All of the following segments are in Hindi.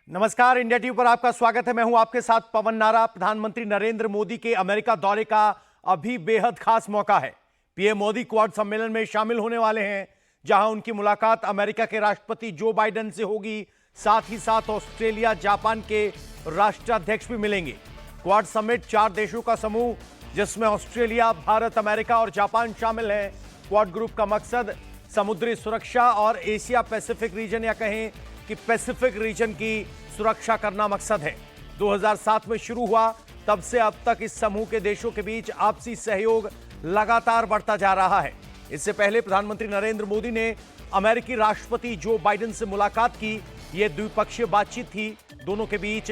नमस्कार, इंडिया टीवी पर आपका स्वागत है। मैं हूं आपके साथ पवन नारा। प्रधानमंत्री नरेंद्र मोदी के अमेरिका दौरे का अभी बेहद खास मौका है। पीएम मोदी क्वाड सम्मेलन में शामिल होने वाले हैं, जहां उनकी मुलाकात अमेरिका के राष्ट्रपति जो बाइडेन से होगी। साथ ही साथ ऑस्ट्रेलिया, जापान के राष्ट्राध्यक्ष भी मिलेंगे। क्वाड समिट 4 देशों का समूह, जिसमें ऑस्ट्रेलिया, भारत, अमेरिका और जापान शामिल हैं। क्वाड ग्रुप का मकसद समुद्री सुरक्षा और एशिया पैसिफिक रीजन, या कहें कि पैसिफिक रीजन की सुरक्षा करना मकसद है। 2007 में शुरू हुआ, तब से अब तक इस समूह के देशों के बीच आपसी सहयोग लगातार बढ़ता जा रहा है। इससे पहले प्रधानमंत्री नरेंद्र मोदी ने अमेरिकी राष्ट्रपति जो बाइडेन से मुलाकात की। यह द्विपक्षीय बातचीत थी। दोनों के बीच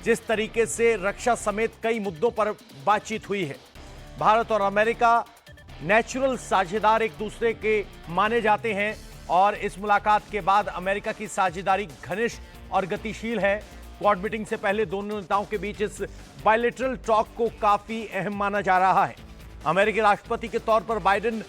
जिस तरीके से रक्षा समेत कई मुद्दों पर बातचीत हुई है। भारत और अमेरिका नेचुरल साझेदार एक दूसरे के माने जाते हैं, और इस मुलाकात के बाद अमेरिका की साझेदारी घनिष्ठ और गतिशील है। क्वाड मीटिंग से पहले दोनों नेताओं के बीच इस बायलैटरल टॉक को काफी अहम माना जा रहा है। अमेरिकी राष्ट्रपति के तौर पर बाइडेन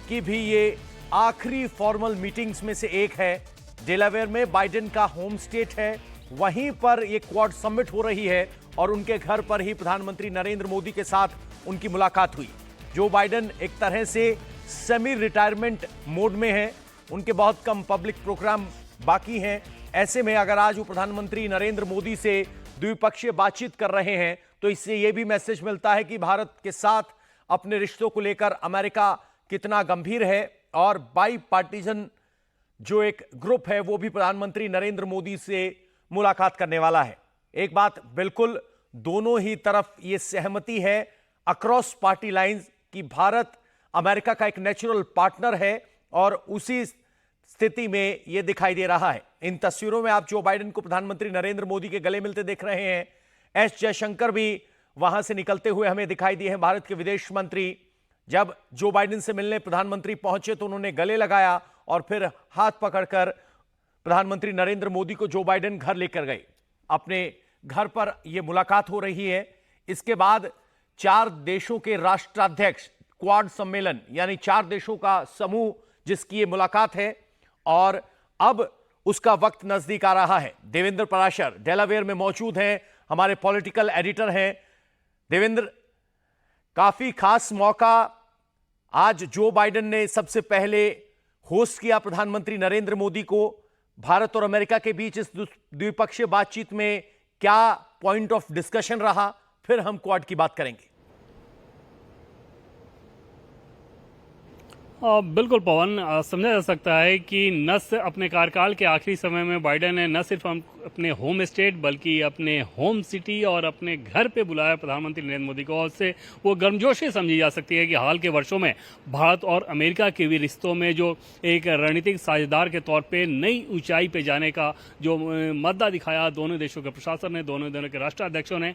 की भी ये आखिरी फॉर्मल मीटिंग्स में से एक है। डेलावेयर में बाइडेन का होम स्टेट है, वहीं पर यह क्वाड समिट हो रही है, और उनके घर पर ही प्रधानमंत्री नरेंद्र मोदी के साथ उनकी मुलाकात हुई। जो बाइडेन एक तरह से सेमी रिटायरमेंट मोड में है, उनके बहुत कम पब्लिक प्रोग्राम बाकी हैं। ऐसे में अगर आज वो प्रधानमंत्री नरेंद्र मोदी से द्विपक्षीय बातचीत कर रहे हैं, तो इससे यह भी मैसेज मिलता है कि भारत के साथ अपने रिश्तों को लेकर अमेरिका कितना गंभीर है, और बाई पार्टीजन जो एक ग्रुप है वो भी प्रधानमंत्री नरेंद्र मोदी से मुलाकात करने वाला है। एक बात बिल्कुल दोनों ही तरफ यह सहमति है अक्रॉस पार्टी लाइंस कि भारत अमेरिका का एक नेचुरल पार्टनर है, और उसी स्थिति में यह दिखाई दे रहा है। इन तस्वीरों में आप जो बाइडेन को प्रधानमंत्री नरेंद्र मोदी के गले मिलते देख रहे हैं। एस जयशंकर भी वहां से निकलते हुए हमें दिखाई दिए हैं। भारत के विदेश मंत्री जब जो बाइडेन से मिलने प्रधानमंत्री पहुंचे, तो उन्होंने गले लगाया और फिर हाथ पकड़कर प्रधानमंत्री नरेंद्र मोदी को जो बाइडेन घर लेकर गए। अपने घर पर यह मुलाकात हो रही है। इसके बाद 4 देशों के राष्ट्राध्यक्ष, क्वाड सम्मेलन यानी 4 देशों का समूह जिसकी ये मुलाकात है, और अब उसका वक्त नजदीक आ रहा है। देवेंद्र पराशर डेलावेयर में मौजूद हैं, हमारे पॉलिटिकल एडिटर हैं। देवेंद्र, काफी खास मौका आज जो बाइडेन ने सबसे पहले होस्ट किया प्रधानमंत्री नरेंद्र मोदी को। भारत और अमेरिका के बीच इस द्विपक्षीय बातचीत में क्या पॉइंट ऑफ डिस्कशन रहा, फिर हम क्वाड की बात करेंगे। बिल्कुल पवन, समझा जा सकता है कि अपने कार्यकाल के आखिरी समय में बाइडेन ने न सिर्फ अपने होम स्टेट बल्कि अपने होम सिटी और अपने घर पे बुलाया प्रधानमंत्री नरेंद्र मोदी को, और उससे वो गर्मजोशी समझी जा सकती है कि हाल के वर्षों में भारत और अमेरिका के भी रिश्तों में जो एक रणनीतिक साझेदार के तौर पे नई ऊंचाई पे जाने का जो मद्दा दिखाया दोनों देशों के प्रशासन ने, दोनों के राष्ट्राध्यक्षों ने,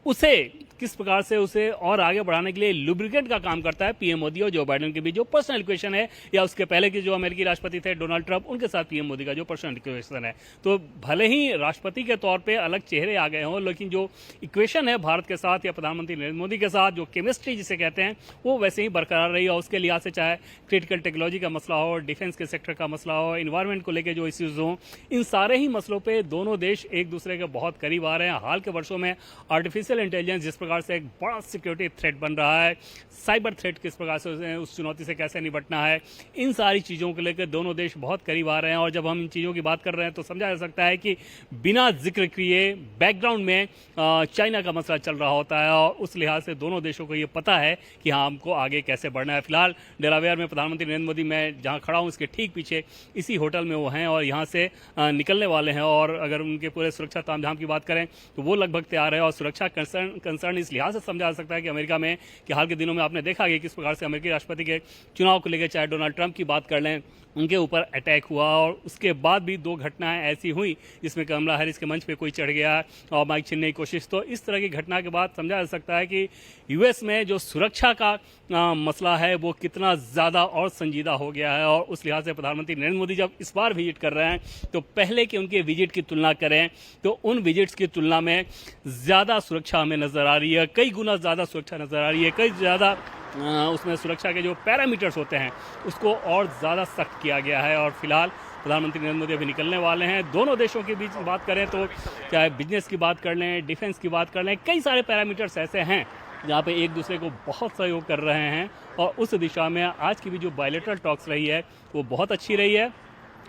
उसे किस प्रकार से उसे और आगे बढ़ाने के लिए लुब्रिकेंट का काम करता है पीएम मोदी और जो बाइडेन के बीच जो पर्सनल इक्वेशन है, या उसके पहले के जो अमेरिकी राष्ट्रपति थे डोनाल्ड ट्रंप, उनके साथ पीएम मोदी का जो पर्सनल इक्वेशन है। तो भले ही राष्ट्रपति के तौर पे अलग चेहरे आ गए हों, लेकिन जो इक्वेशन है भारत के साथ या प्रधानमंत्री नरेंद्र मोदी के साथ, जो केमिस्ट्री जिसे कहते हैं, वो वैसे ही बरकरार रही। और उसके लिहाज से चाहे क्रिटिकल टेक्नोलॉजी का मसला हो, डिफेंस के सेक्टर का मसला हो, इन्वायरमेंट को लेकर जो इश्यूज हों, इन सारे ही मसलों पर दोनों देश एक दूसरे के बहुत करीब आ रहे हैं। हाल के वर्षों में आर्टिफिशियल इंटेलिजेंस जिस प्रकार से एक बड़ा सिक्योरिटी थ्रेट बन रहा है, साइबर थ्रेट किस प्रकार से उस चुनौती से कैसे निपटना है, इन सारी चीज़ों को लेकर दोनों देश बहुत करीब आ रहे हैं। और जब हम इन चीज़ों की बात कर रहे हैं तो समझा जा सकता है कि बिना जिक्र किए बैकग्राउंड में चाइना का मसला चल रहा होता है, और उस लिहाज से दोनों देशों को ये पता है कि हाँ, हमको आगे कैसे बढ़ना है। फिलहाल डेलावेयर में प्रधानमंत्री नरेंद्र मोदी, मैं जहाँ खड़ा हूँ इसके ठीक पीछे इसी होटल में वो हैं, और यहाँ से निकलने वाले हैं। और अगर उनके पूरे सुरक्षा तामझाम की बात करें तो वो लगभग तैयार है। और सुरक्षा कंसर्न इस लिहाज से समझा जा सकता है कि अमेरिका में कि हाल के दिनों में आपने देखा कि किस प्रकार से अमेरिकी राष्ट्रपति के चुनाव को लेकर, चाहे डोनाल्ड ट्रंप की बात कर लें, उनके ऊपर अटैक हुआ, और उसके बाद भी 2 घटनाएं ऐसी हुई जिसमें कमला हैरिस के मंच पे कोई चढ़ गया और माइक छीनने की कोशिश। तो इस तरह की घटना के बाद समझा जा सकता है कि यूएस में जो सुरक्षा का मसला है वो कितना ज़्यादा और संजीदा हो गया है। और उस लिहाज से प्रधानमंत्री नरेंद्र मोदी जब इस बार विजिट कर रहे हैं, तो पहले कि उनके विजिट की तुलना करें तो उन विजिट्स की तुलना में ज़्यादा सुरक्षा हमें नज़र आ रही है, कई गुना ज़्यादा सुरक्षा नज़र आ रही है, कई ज़्यादा उसमें सुरक्षा के जो पैरामीटर्स होते हैं उसको और ज़्यादा सख्त किया गया है। और फिलहाल प्रधानमंत्री नरेंद्र मोदी अभी निकलने वाले हैं। दोनों देशों के बीच बात करें तो चाहे बिजनेस की बात कर लें, डिफेंस की बात कर लें, कई सारे पैरामीटर्स ऐसे हैं जहाँ पे एक दूसरे को बहुत सहयोग कर रहे हैं और उस दिशा में आज की भी जो बायलैटरल टॉक्स रही है वो बहुत अच्छी रही है।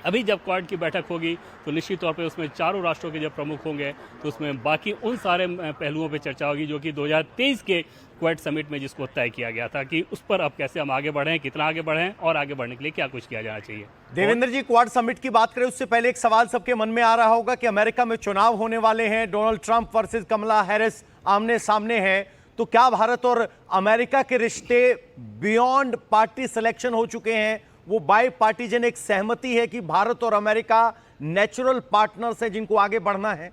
अभी जब क्वाड की बैठक होगी तो निश्चित तौर पे उसमें चारों राष्ट्रों के जब प्रमुख होंगे तो उसमें बाकी उन सारे पहलुओं पे चर्चा होगी जो कि 2023 के क्वाड समिट में जिसको तय किया गया था कि उस पर अब कैसे हम आगे बढ़ें, कितना आगे बढ़ें और आगे बढ़ने के लिए क्या कुछ किया जाना चाहिए। देवेंद्र जी, क्वाड समिट की बात करें उससे पहले एक सवाल सबके मन में आ रहा होगा कि अमेरिका में चुनाव होने वाले हैं, डोनाल्ड ट्रंप वर्सेस कमला हैरिस आमने सामने हैं, तो क्या भारत और अमेरिका के रिश्ते बियॉन्ड पार्टी सिलेक्शन हो चुके हैं? वो बाई पार्टीजन एक सहमति है कि भारत और अमेरिका नेचुरल पार्टनर्स हैं जिनको आगे बढ़ना है?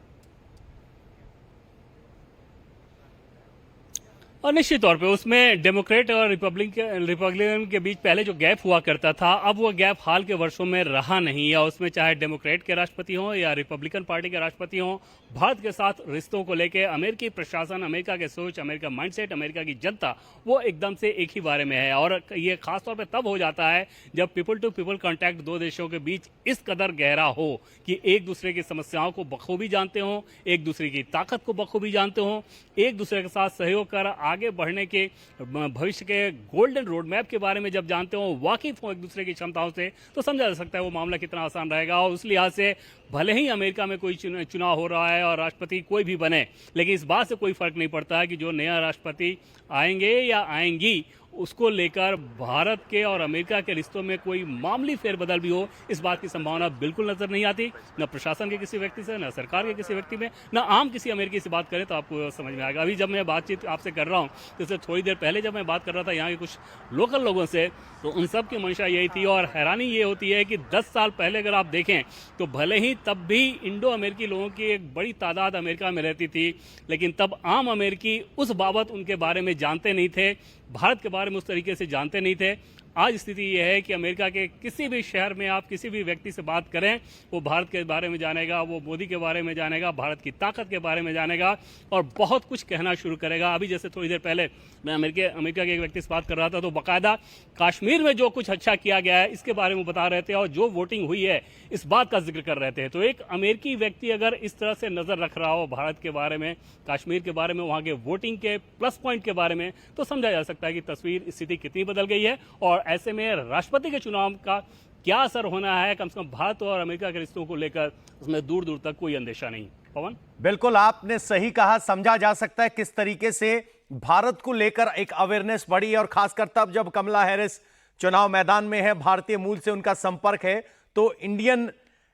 और निश्चित तौर पे उसमें डेमोक्रेट और रिपब्लिकन के बीच पहले जो गैप हुआ करता था, अब वो गैप हाल के वर्षों में रहा नहीं है। उसमें चाहे डेमोक्रेट के राष्ट्रपति हों या रिपब्लिकन पार्टी के राष्ट्रपति हों, भारत के साथ रिश्तों को लेकर अमेरिकी प्रशासन, अमेरिका के सोच, अमेरिका माइंडसेट, अमेरिका की जनता वो एकदम से एक ही बारे में है। और ये खासतौर पर तब हो जाता है जब पीपल टू पीपल कॉन्टैक्ट दो देशों के बीच इस कदर गहरा हो कि एक दूसरे की समस्याओं को बखूबी जानते हों, एक दूसरे की ताकत को बखूबी जानते हों, एक दूसरे के साथ सहयोग कर आगे बढ़ने के भविष्य के गोल्डन रोड मैप के बारे में जब जानते हो, वाकिफ हो एक दूसरे की क्षमताओं से, तो समझा जा सकता है वो मामला कितना आसान रहेगा। और उस लिहाज से भले ही अमेरिका में कोई चुनाव हो रहा है और राष्ट्रपति कोई भी बने, लेकिन इस बात से कोई फर्क नहीं पड़ता है कि जो नया राष्ट्रपति आएंगे या आएंगी उसको लेकर भारत के और अमेरिका के रिश्तों में कोई मामूली फेरबदल भी हो, इस बात की संभावना बिल्कुल नजर नहीं आती, न प्रशासन के किसी व्यक्ति से, न सरकार के किसी व्यक्ति में, न आम किसी अमेरिकी से बात करें तो आपको समझ में आएगा। अभी जब मैं बातचीत आपसे कर रहा हूँ, जैसे थोड़ी देर पहले जब मैं बात कर रहा था यहाँ के कुछ लोकल लोगों से, तो उन सब की मंशा यही थी। और हैरानी ये होती है कि 10 साल पहले अगर आप देखें तो भले ही तब भी इंडो अमेरिकी लोगों की एक बड़ी तादाद अमेरिका में रहती थी, लेकिन तब आम अमेरिकी उस बाबत उनके बारे में जानते नहीं थे, भारत के बारे में उस तरीके से जानते नहीं थे। आज स्थिति यह है कि अमेरिका के किसी भी शहर में आप किसी भी व्यक्ति से बात करें, वो भारत के बारे में जानेगा, वो मोदी के बारे में जानेगा, भारत की ताकत के बारे में जानेगा और बहुत कुछ कहना शुरू करेगा। अभी जैसे थोड़ी देर पहले मैं अमेरिका के एक व्यक्ति से बात कर रहा था तो बाकायदा कश्मीर में जो कुछ अच्छा किया गया है इसके बारे में बता रहे थे और जो वोटिंग हुई है इस बात का जिक्र कर रहे थे। तो एक अमेरिकी व्यक्ति अगर इस तरह से नजर रख रहा हो भारत के बारे में, कश्मीर के बारे में, वहां के वोटिंग के प्लस पॉइंट के बारे में, तो समझा जा सकता है कि तस्वीर, स्थिति कितनी बदल गई है। और ऐसे में राष्ट्रपति के चुनाव का क्या असर होना है, कम से कम भारत और अमेरिका के रिश्तों को लेकर उसमें दूर दूर तक कोई अंदेशा नहीं। पवन, बिल्कुल आपने सही कहा। समझा जा सकता है किस तरीके से भारत को लेकर एक अवेयरनेस बढ़ी और खासकर तब जब कमला हैरिस चुनाव मैदान में है, भारतीय मूल से उनका संपर्क है, तो इंडियन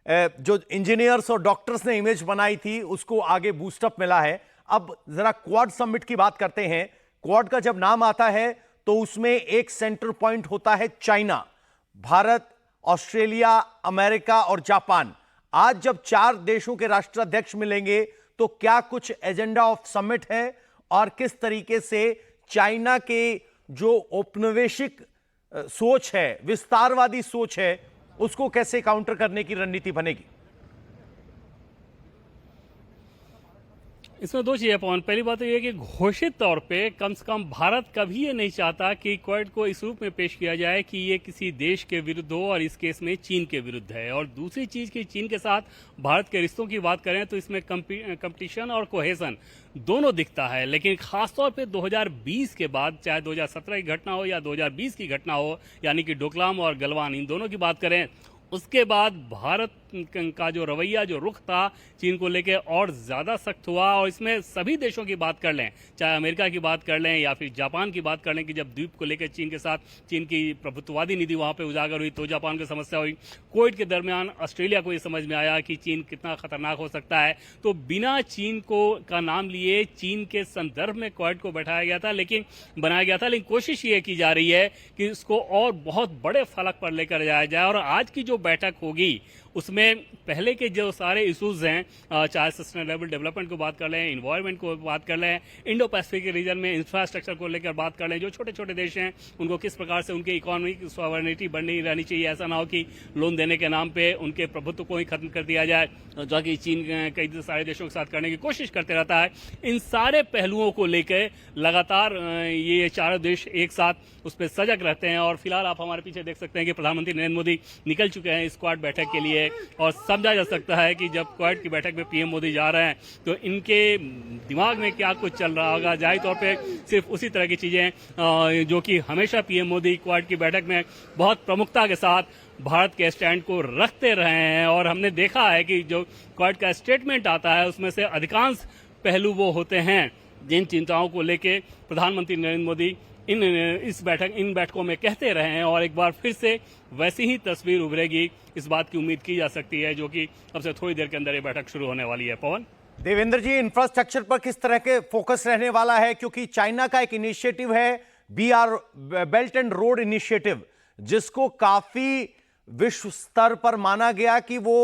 जो इंजीनियर्स और डॉक्टर्स ने इमेज बनाई थी उसको आगे बूस्टअप मिला है। अब जरा क्वाड समिट की बात करते हैं। क्वाड का जब नाम आता है तो उसमें एक सेंटर पॉइंट होता है चाइना, भारत, ऑस्ट्रेलिया, अमेरिका और जापान। आज जब 4 देशों के राष्ट्राध्यक्ष मिलेंगे तो क्या कुछ एजेंडा ऑफ समिट है और किस तरीके से चाइना के जो औपनिवेशिक सोच है, विस्तारवादी सोच है, उसको कैसे काउंटर करने की रणनीति बनेगी? इसमें दो चीजें पवन। पहली बात तो यह है कि घोषित तौर पे कम से कम भारत कभी ये नहीं चाहता कि क्वाड को इस रूप में पेश किया जाए कि ये किसी देश के विरुद्ध हो और इस केस में चीन के विरुद्ध है। और दूसरी चीज कि चीन के साथ भारत के रिश्तों की बात करें तो इसमें कंपटीशन और कोहेसन दोनों दिखता है। लेकिन खासतौर पे 2020 के बाद, चाहे 2017 की घटना हो या 2020 की घटना हो, यानी कि डोकलाम और गलवान, इन दोनों की बात करें, उसके बाद भारत का जो रवैया, जो रुख था चीन को लेकर और ज्यादा सख्त हुआ। और इसमें सभी देशों की बात कर लें, चाहे अमेरिका की बात कर लें या फिर जापान की बात कर लें कि जब द्वीप को लेकर चीन के साथ चीन की प्रभुत्ववादी नीति वहां पे उजागर हुई तो जापान को समस्या हुई। कोविड के दरमियान ऑस्ट्रेलिया को ये समझ में आया कि चीन कितना खतरनाक हो सकता है, तो बिना चीन को का नाम लिए चीन के संदर्भ में क्वाड को बैठाया गया था, लेकिन बनाया गया था। लेकिन कोशिश ये की जा रही है कि इसको और बहुत बड़े फलक पर लेकर जाया जाए। और आज की जो बैठक होगी उसमें पहले के जो सारे इशूज हैं, चाहे सस्टेनेबल डेवलपमेंट को बात कर लें, इन्वायरमेंट को बात कर लें, इंडो पैसिफिक रीजन में इंफ्रास्ट्रक्चर को लेकर बात कर लें, जो छोटे छोटे देश हैं उनको किस प्रकार से उनकी इकोनॉमिक सॉवरेनिटी बढ़नी रहनी चाहिए, ऐसा ना हो कि लोन देने के नाम पे उनके प्रभुत्व को ही खत्म कर दिया जाए, जो कि चीन कई सारे देशों के साथ करने की कोशिश करते रहता है। इन सारे पहलुओं को लेकर लगातार ये चारों देश एक साथ उस पर सजग रहते हैं। और फिलहाल आप हमारे पीछे देख सकते हैं कि प्रधानमंत्री नरेंद्र मोदी निकल चुके हैं इस क्वाड बैठक के लिए, और समझा जा सकता है कि जब क्वाड की बैठक में पीएम मोदी जा रहे हैं तो इनके दिमाग में क्या कुछ चल रहा होगा। जाहिर तौर पे सिर्फ उसी तरह की चीजें जो कि हमेशा पीएम मोदी क्वाड की बैठक में बहुत प्रमुखता के साथ भारत के स्टैंड को रखते रहे हैं। और हमने देखा है कि जो क्वाड का स्टेटमेंट आता है उसमें से अधिकांश पहलू वो होते हैं जिन चिंताओं को लेके प्रधानमंत्री नरेंद्र मोदी इन बैठकों में कहते रहे हैं। और एक बार फिर से वैसी ही तस्वीर उभरेगी, इस बात की उम्मीद की जा सकती है, जो कि अब से थोड़ी देर के अंदर ये बैठक शुरू होने वाली है। पवन, देवेंद्र जी, इंफ्रास्ट्रक्चर पर किस तरह के फोकस रहने वाला है, क्योंकि चाइना का एक इनिशिएटिव है BR belt and road initiative, जिसको काफी विश्व स्तर पर माना गया कि वो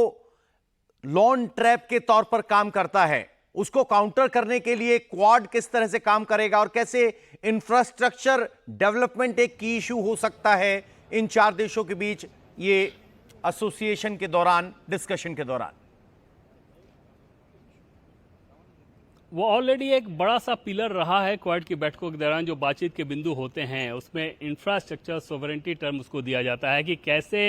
लॉन ट्रैप के तौर पर काम करता है। उसको काउंटर करने के लिए क्वाड किस तरह से काम करेगा और कैसे इंफ्रास्ट्रक्चर डेवलपमेंट एक की इशू हो सकता है इन चार देशों के बीच ये एसोसिएशन के दौरान, डिस्कशन के दौरान? वो ऑलरेडी एक बड़ा सा पिलर रहा है क्वाड की बैठकों के दौरान। जो बातचीत के बिंदु होते हैं उसमें इंफ्रास्ट्रक्चर सोवरेंटी टर्म उसको दिया जाता है कि कैसे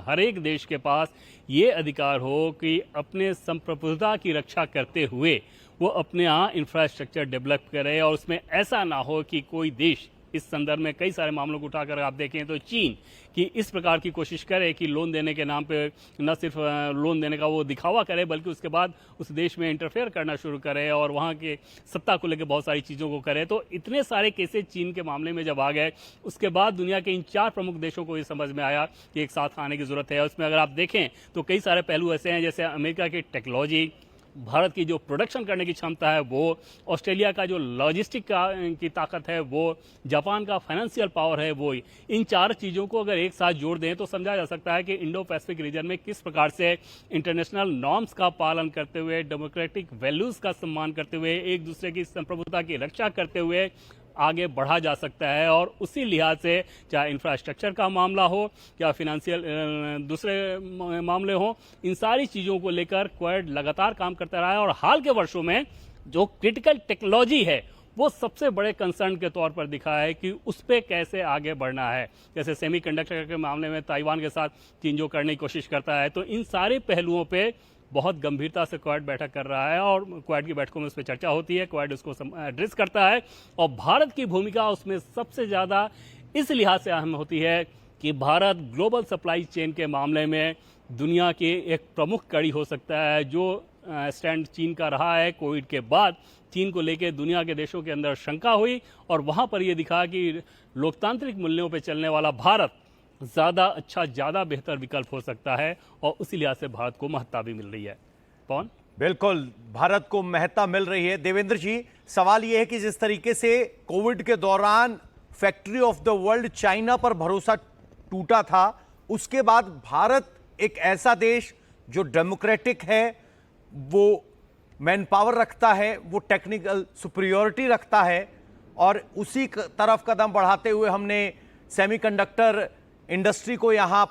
हर एक देश के पास ये अधिकार हो कि अपने संप्रभुता की रक्षा करते हुए वो अपने यहाँ इंफ्रास्ट्रक्चर डेवलप करे। और उसमें ऐसा ना हो कि कोई देश, इस संदर्भ में कई सारे मामलों को उठाकर आप देखें तो चीन की इस प्रकार की कोशिश करे कि लोन देने के नाम पे न सिर्फ लोन देने का वो दिखावा करे, बल्कि उसके बाद उस देश में इंटरफेयर करना शुरू करे और वहाँ के सत्ता को लेकर बहुत सारी चीज़ों को करे। तो इतने सारे केसेस चीन के मामले में जब आ गए, उसके बाद दुनिया के इन चार प्रमुख देशों को ये समझ में आया कि एक साथ आने की जरूरत है। उसमें अगर आप देखें तो कई सारे पहलू ऐसे हैं, जैसे अमेरिका की टेक्नोलॉजी, भारत की जो प्रोडक्शन करने की क्षमता है वो, ऑस्ट्रेलिया का जो लॉजिस्टिक की ताकत है वो, जापान का फाइनेंशियल पावर है वो। इन चार चीज़ों को अगर एक साथ जोड़ दें तो समझा जा सकता है कि इंडो पैसिफिक रीजन में किस प्रकार से इंटरनेशनल नॉर्म्स का पालन करते हुए, डेमोक्रेटिक वैल्यूज़ का सम्मान करते हुए, एक दूसरे की संप्रभुता की रक्षा करते हुए आगे बढ़ा जा सकता है। और उसी लिहाज से चाहे इंफ्रास्ट्रक्चर का मामला हो या फिनेंशियल दूसरे मामले हो, इन सारी चीज़ों को लेकर क्वाड लगातार काम करता रहा है। और हाल के वर्षों में जो क्रिटिकल टेक्नोलॉजी है वो सबसे बड़े कंसर्न के तौर पर दिखा है कि उस पर कैसे आगे बढ़ना है। जैसे सेमीकंडक्टर के मामले में ताइवान के साथ चीन जो करने की कोशिश करता है, तो इन सारे पहलुओं पे बहुत गंभीरता से क्वाड बैठक कर रहा है और क्वाड की बैठकों में उस पर चर्चा होती है, क्वाड उसको एड्रेस करता है। और भारत की भूमिका उसमें सबसे ज़्यादा इस लिहाज से अहम होती है कि भारत ग्लोबल सप्लाई चेन के मामले में दुनिया के एक प्रमुख कड़ी हो सकता है। जो स्टैंड चीन का रहा है कोविड के बाद, चीन को लेकर दुनिया के देशों के अंदर शंका हुई और वहाँ पर यह दिखा कि लोकतांत्रिक मूल्यों पर चलने वाला भारत ज़्यादा अच्छा, ज़्यादा बेहतर विकल्प हो सकता है। और उसी लिहाज से भारत को महत्ता भी मिल रही है। कौन? बिल्कुल, भारत को महत्ता मिल रही है। देवेंद्र जी, सवाल यह है कि जिस तरीके से कोविड के दौरान factory of the world China पर भरोसा टूटा था, उसके बाद भारत एक ऐसा देश जो डेमोक्रेटिक है, वो मैन पावर रखता है, वो टेक्निकल सुपीरियॉरिटी रखता है, और उसी तरफ कदम बढ़ाते हुए हमने सेमीकंडक्टर इंडस्ट्री को यहां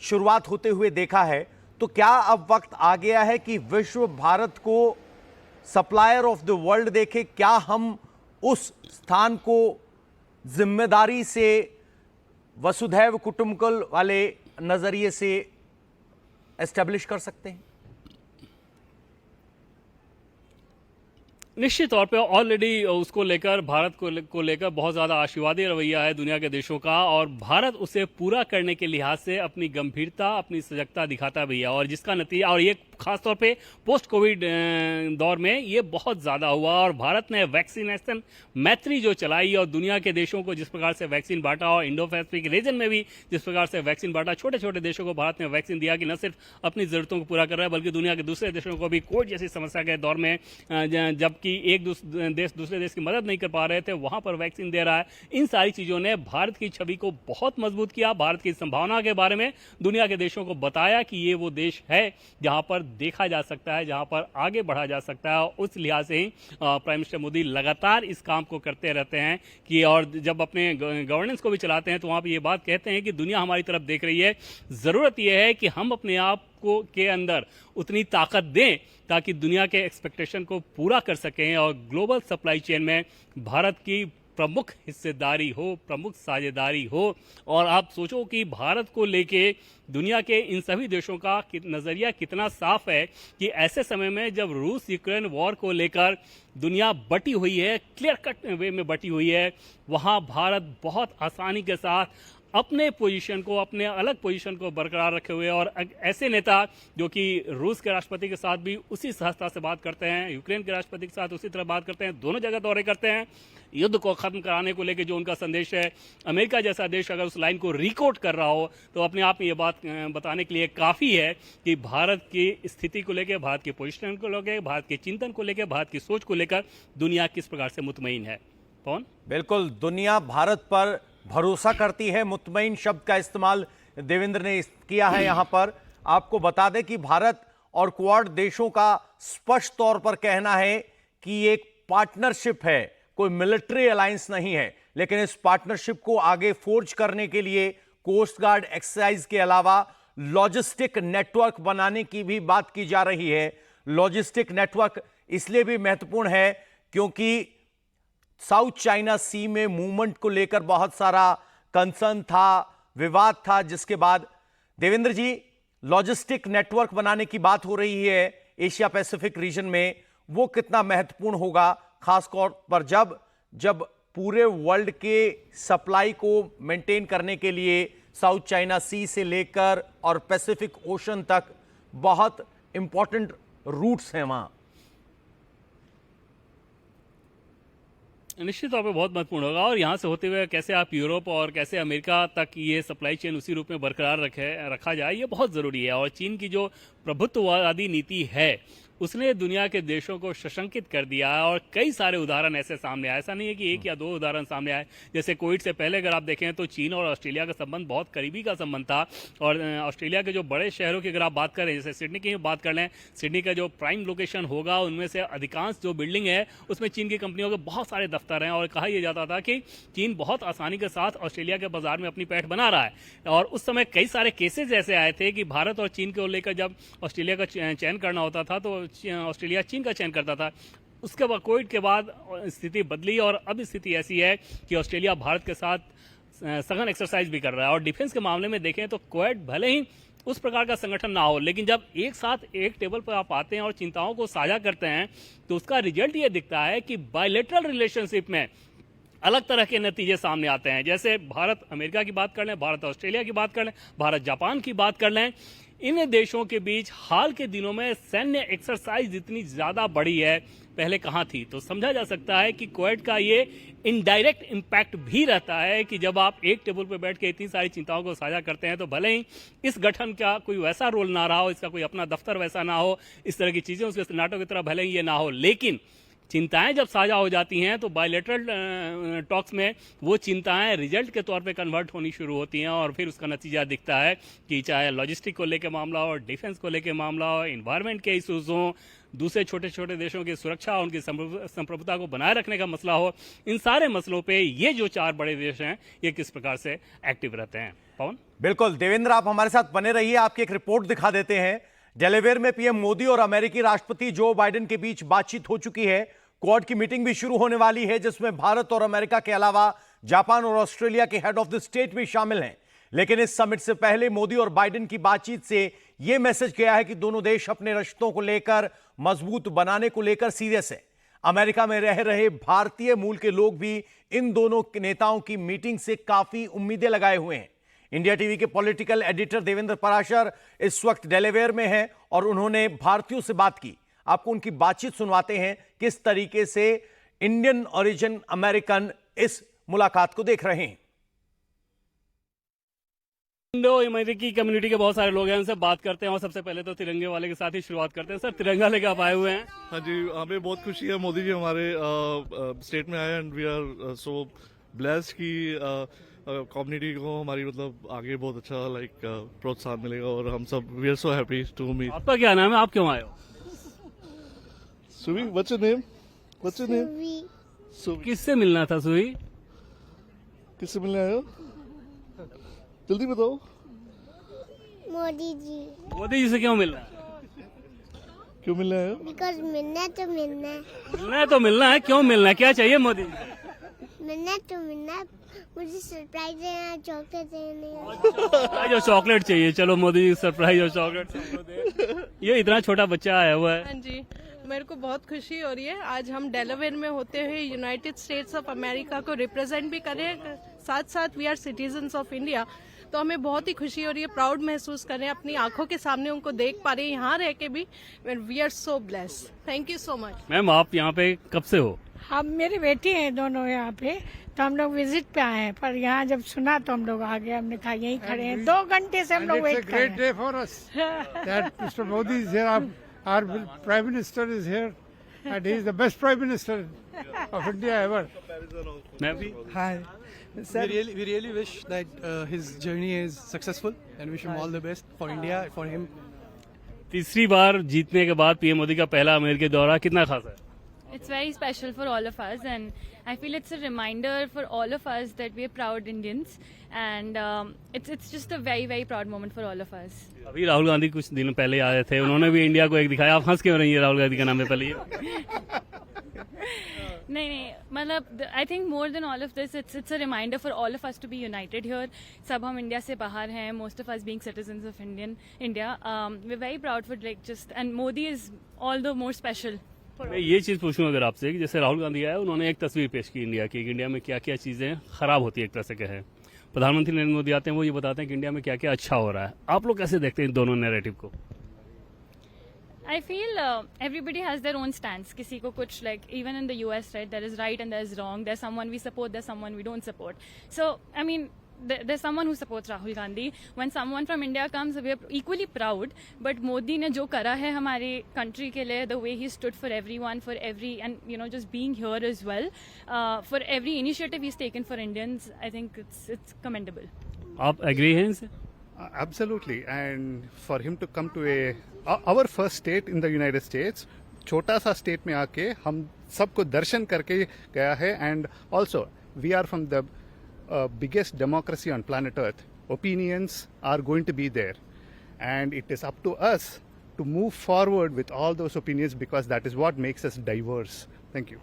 शुरुआत होते हुए देखा है। तो क्या अब वक्त आ गया है कि विश्व भारत को सप्लायर ऑफ द वर्ल्ड देखे? क्या हम उस स्थान को जिम्मेदारी से, वसुधैव कुटुंबकम वाले नजरिए से एस्टेब्लिश कर सकते हैं? निश्चित तौर पे ऑलरेडी उसको लेकर, भारत को लेकर बहुत ज़्यादा आशावादी रवैया है दुनिया के देशों का, और भारत उसे पूरा करने के लिहाज से अपनी गंभीरता, अपनी सजगता दिखाता भी है। और जिसका नतीजा, और ये खासतौर पे पोस्ट कोविड दौर में ये बहुत ज़्यादा हुआ और भारत ने वैक्सीनेशन मैत्री जो चलाई और दुनिया के देशों को जिस प्रकार से वैक्सीन बांटा और इंडो पैसिफिक रीजन में भी जिस प्रकार से वैक्सीन बांटा, छोटे छोटे देशों को भारत ने वैक्सीन दिया कि न सिर्फ अपनी ज़रूरतों को पूरा कर रहा है बल्कि दुनिया के दूसरे देशों को भी कोविड जैसी समस्या के दौर में जबकि एक देश दूसरे देश की मदद नहीं कर पा रहे थे वहाँ पर वैक्सीन दे रहा है। इन सारी चीज़ों ने भारत की छवि को बहुत मजबूत किया, भारत की संभावना के बारे में दुनिया के देशों को बताया कि ये वो देश है जहां पर देखा जा सकता है, जहां पर आगे बढ़ा जा सकता है। उस लिहाज से ही प्राइम मिनिस्टर मोदी लगातार इस काम को करते रहते हैं कि और जब अपने गवर्नेंस को भी चलाते हैं तो वहां पर ये बात कहते हैं कि दुनिया हमारी तरफ देख रही है, ज़रूरत यह है कि हम अपने आप को के अंदर उतनी ताकत दें ताकि दुनिया के एक्सपेक्टेशन को पूरा कर सकें और ग्लोबल सप्लाई चेन में भारत की प्रमुख हिस्सेदारी हो, प्रमुख साझेदारी हो। और आप सोचो कि भारत को लेके दुनिया के इन सभी देशों का नज़रिया कितना साफ है कि ऐसे समय में जब रूस यूक्रेन वॉर को लेकर दुनिया बटी हुई है, क्लियर कट वे में बटी हुई है, वहाँ भारत बहुत आसानी के साथ अपने पोजीशन को, अपने अलग पोजीशन को बरकरार रखे हुए और ऐसे नेता जो कि रूस के राष्ट्रपति के साथ भी उसी सहजता से बात करते हैं, यूक्रेन के राष्ट्रपति के साथ उसी तरह बात करते हैं, दोनों जगह दौरे करते हैं, युद्ध को खत्म कराने को लेकर जो उनका संदेश है, अमेरिका जैसा देश अगर उस लाइन को रिकोट कर रहा हो तो अपने आप में ये बात बताने के लिए काफ़ी है कि भारत की स्थिति को लेकर, भारत के पोजीशन को लेकर, भारत के चिंतन को लेकर, भारत की सोच को लेकर दुनिया किस प्रकार से मुतमईन है। कौन? बिल्कुल, दुनिया भारत पर भरोसा करती है। मुतमईन शब्द का इस्तेमाल देवेंद्र ने किया है। यहां पर आपको बता दें कि भारत और क्वाड देशों का स्पष्ट तौर पर कहना है कि एक पार्टनरशिप है, कोई मिलिट्री अलायंस नहीं है, लेकिन इस पार्टनरशिप को आगे फोर्ज करने के लिए कोस्ट गार्ड एक्सरसाइज के अलावा लॉजिस्टिक नेटवर्क बनाने की भी बात की जा रही है। लॉजिस्टिक नेटवर्क इसलिए भी महत्वपूर्ण है क्योंकि साउथ चाइना सी में मूवमेंट को लेकर बहुत सारा कंसर्न था, विवाद था, जिसके बाद देवेंद्र जी लॉजिस्टिक नेटवर्क बनाने की बात हो रही है एशिया पैसिफिक रीजन में, वो कितना महत्वपूर्ण होगा खास तौर पर जब पूरे वर्ल्ड के सप्लाई को मेंटेन करने के लिए साउथ चाइना सी से लेकर और पैसिफिक ओशन तक बहुत इंपॉर्टेंट रूट्स हैं वहां। निश्चित तौर पे बहुत महत्वपूर्ण होगा और यहाँ से होते हुए कैसे आप यूरोप और कैसे अमेरिका तक ये सप्लाई चेन उसी रूप में बरकरार रखा जाए, ये बहुत ज़रूरी है। और चीन की जो प्रभुत्ववादी नीति है उसने दुनिया के देशों को सशंकित कर दिया है और कई सारे उदाहरण ऐसे सामने आए। ऐसा नहीं है कि एक या दो उदाहरण सामने आए। जैसे कोविड से पहले अगर आप देखें तो चीन और ऑस्ट्रेलिया का संबंध बहुत करीबी का संबंध था और ऑस्ट्रेलिया के जो बड़े शहरों की अगर आप बात करें, जैसे सिडनी की बात कर लें, सिडनी का जो प्राइम लोकेशन होगा उनमें से अधिकांश जो बिल्डिंग है उसमें चीन की कंपनियों के बहुत सारे दफ्तर हैं और कहा यह जाता था कि चीन बहुत आसानी के साथ ऑस्ट्रेलिया के बाजार में अपनी पैठ बना रहा है। और उस समय कई सारे केसेज ऐसे आए थे कि भारत और चीन को लेकर जब ऑस्ट्रेलिया का चयन करना होता था तो ऑस्ट्रेलिया चीन का चयन करता था। उसके बाद कोविड के बाद स्थिति बदली और अब स्थिति ऐसी है कि ऑस्ट्रेलिया भारत के साथ सघन एक्सरसाइज भी कर रहा है। और डिफेंस के मामले में देखें तो क्वाड भले ही उस प्रकार का संगठन ना हो, लेकिन जब एक साथ एक टेबल पर आप आते हैं और चिंताओं को साझा करते हैं तो उसका रिजल्ट ये दिखता है कि बायलैटरल रिलेशनशिप में अलग तरह के नतीजे सामने आते हैं। जैसे भारत अमेरिका की बात कर लें, भारत ऑस्ट्रेलिया की बात कर लें, भारत जापान की बात कर लें, इन देशों के बीच हाल के दिनों में सैन्य एक्सरसाइज जितनी ज़्यादा बढ़ी है पहले कहाँ थी। तो समझा जा सकता है कि क्वाड का ये इनडायरेक्ट इम्पैक्ट भी रहता है कि जब आप एक टेबल पर बैठ के इतनी सारी चिंताओं को साझा करते हैं तो भले ही इस गठन का कोई वैसा रोल ना रहा हो, इसका कोई अपना दफ्तर वैसा ना हो, इस तरह की चीज़ें उसके नाटो की तरह भले ही ये ना हो, लेकिन चिंताएं जब साझा हो जाती हैं तो बायलैटरल टॉक्स में वो चिंताएं रिजल्ट के तौर पे कन्वर्ट होनी शुरू होती हैं और फिर उसका नतीजा दिखता है कि चाहे लॉजिस्टिक को लेकर मामला हो, डिफेंस को लेकर मामला हो, इन्वायरमेंट के इशूज़ हों, दूसरे छोटे छोटे देशों की सुरक्षा, उनकी संप्रभुता को बनाए रखने का मसला हो, इन सारे मसलों पे ये जो चार बड़े देश हैं ये किस प्रकार से एक्टिव रहते हैं। पवन? बिल्कुल देवेंद्र, आप हमारे साथ बने रहिए, आपकी एक रिपोर्ट दिखा देते हैं। डेलावेयर में पीएम मोदी और अमेरिकी राष्ट्रपति जो बाइडेन के बीच बातचीत हो चुकी है। क्वाड की मीटिंग भी शुरू होने वाली है जिसमें भारत और अमेरिका के अलावा जापान और ऑस्ट्रेलिया के हेड ऑफ द स्टेट भी शामिल हैं। लेकिन इस समिट से पहले मोदी और बाइडेन की बातचीत से यह मैसेज गया है कि दोनों देश अपने रिश्तों को लेकर, मजबूत बनाने को लेकर सीरियस है। अमेरिका में रह रहे भारतीय मूल के लोग भी इन दोनों नेताओं की मीटिंग से काफी उम्मीदें लगाए हुए हैं। इंडिया टीवी के पॉलिटिकल एडिटर देवेंद्र पराशर इस वक्त डेलावेयर में हैं और उन्होंने भारतीयों से बात की। आपको उनकी बातचीत सुनवाते हैं, किस तरीके से इंडियन ओरिजिन अमेरिकन इस मुलाकात को देख रहे हैं। इंडो अमेरिकी कम्युनिटी के बहुत सारे लोग हैं, उनसे बात करते हैं और सबसे पहले तो तिरंगे वाले के साथ ही शुरुआत करते हैं। सर, तिरंगा लेकर आप आए हुए हैं। हाँ जी, हमें बहुत खुशी है मोदी जी हमारे स्टेट में आए and we are so blessed कि कम्युनिटी को हमारी मतलब आगे बहुत अच्छा प्रोत्साहन मिलेगा और हम सब we are so happy to meet. आपका क्या नाम है, आप क्यों आए हो? Suvi, what's your name? What's your name? Suvi. किससे मिलना था सुई? किससे मिलने आए हो? जल्दी बताओ। मोदी जी। मोदी जी से क्यों मिलना है? क्यों मिलने आए हो? बिकॉज मिलना तो मिलना है। मिलना है तो मिलना है, क्यों मिलना है, क्या चाहिए मोदी जी से? मिलना तो मिलना है, मुझे सरप्राइज देना, चॉकलेट देने। जो चॉकलेट चाहिए, चलो मोदी जी सरप्राइज और चॉकलेट। ये इतना छोटा बच्चा आया हुआ है। हाँ जी, मेरे को बहुत खुशी हो रही है। आज हम डेलावेयर में होते हुए यूनाइटेड स्टेट्स ऑफ अमेरिका को रिप्रेजेंट भी करें, साथ साथ we are citizens of India. तो हमें बहुत ही खुशी हो रही है, प्राउड महसूस कर रहे हैं, अपनी आंखों के सामने उनको देख पा रहे हैं यहाँ रह के भी। We are so blessed. Thank you so much. Ma'am, आप यहाँ पे कब से हो? हम मेरी बेटी हैं दोनों यहाँ पे, तो हम लोग विजिट पे आए हैं, पर यहाँ जब सुना तो हम लोग आ गए। हमने कहा यहीं खड़े हैं, 2 घंटे से हम लोग वेट कर रहे हैं। It's a great day for us that Mr. Modi is here. Our Prime Minister is here, and he is the best Prime Minister of India ever. मैं भी Hi. We really wish that his journey is successful and wish him all the best for India, for him. तीसरी बार जीतने के बाद पीएम मोदी का पहला अमेरिकी दौरा कितना खास है? It's very special for all of us, and I feel it's a reminder for all of us that we're proud Indians, and it's just a very very proud moment for all of us. अभी राहुल गांधी कुछ दिन पहले आए थे, उन्होंने भी इंडिया को एक दिखाया। आप हंस क्यों रही है राहुल गांधी का नाम है पहले ये? नहीं, मतलब I think more than all of this it's a reminder for all of us to be united here. सब हम इंडिया से बाहर हैं, most of us being citizens of India. We very proud for just, and Modi is all the more special. मैं ये चीज पूछूं अगर आपसे कि जैसे राहुल गांधी आए, उन्होंने एक तस्वीर पेश की इंडिया की, इंडिया में क्या क्या चीजें खराब होती है एक तरह से कहे। प्रधानमंत्री नरेंद्र मोदी आते हैं, वो ये बताते हैं कि इंडिया में क्या क्या अच्छा हो रहा है। आप लोग कैसे देखते हैं इन दोनों नैरेटिव को? I feel everybody has their own stance. किसी को कुछ even in the US, right, there is right and there is wrong. There's someone we support, there's someone we don't support. So, I mean, there's someone who supports Rahul Gandhi. When someone from India comes, we are equally proud. But Modi ने जो करा है हमारे country के लिए, the way he stood for everyone, for every, and just being here as well, for every initiative he's taken for Indians, I think it's commendable. आप एग्री हैं इनसे? Absolutely, and for him to come to our first state in the United States, छोटा सा स्टेट में आके हम सबको दर्शन करके गया है, and also we are from the biggest democracy on planet Earth. Opinions are going to be there, and it is up to us to move forward with all those opinions because that is what makes us diverse. Thank you.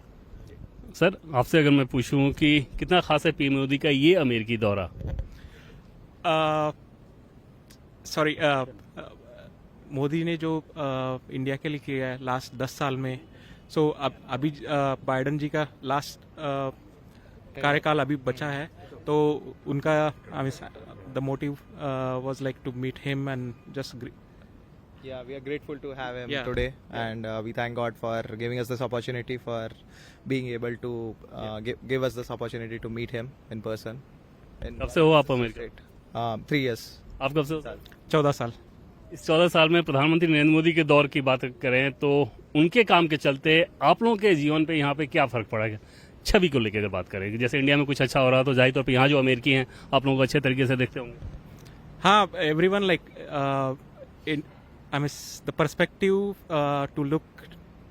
Sir, आपसे अगर मैं पूछूं कि कितना खास है पीएम मोदी का ये अमेरिकी दौरा? सॉरी, मोदी ने जो इंडिया के लिए किया है लास्ट 10 साल में, सो अभी बाइडन जी का लास्ट कार्यकाल अभी बचा है, तो उनका the motive was like to meet him and just Yeah, we are grateful to have him Yeah. today, and we thank God for giving us this opportunity, for being able to give us this opportunity to meet him in person. कब से हो आप अमेरिका? 3 years. आप कब से हो? 14 साल। इस 14 साल में प्रधानमंत्री नरेंद्र मोदी के दौर की बात करें तो उनके काम के चलते आप लोगों के जीवन पे यहाँ पे क्या फर्क पड़ेगा, छवि को लेकर अगर बात करें? जैसे इंडिया में कुछ अच्छा हो रहा है तो जाहिर तौर पे यहाँ जो अमेरिकी हैं आप लोगों को अच्छे तरीके से देखते होंगे। हाँ, everyone I mean, the perspective to look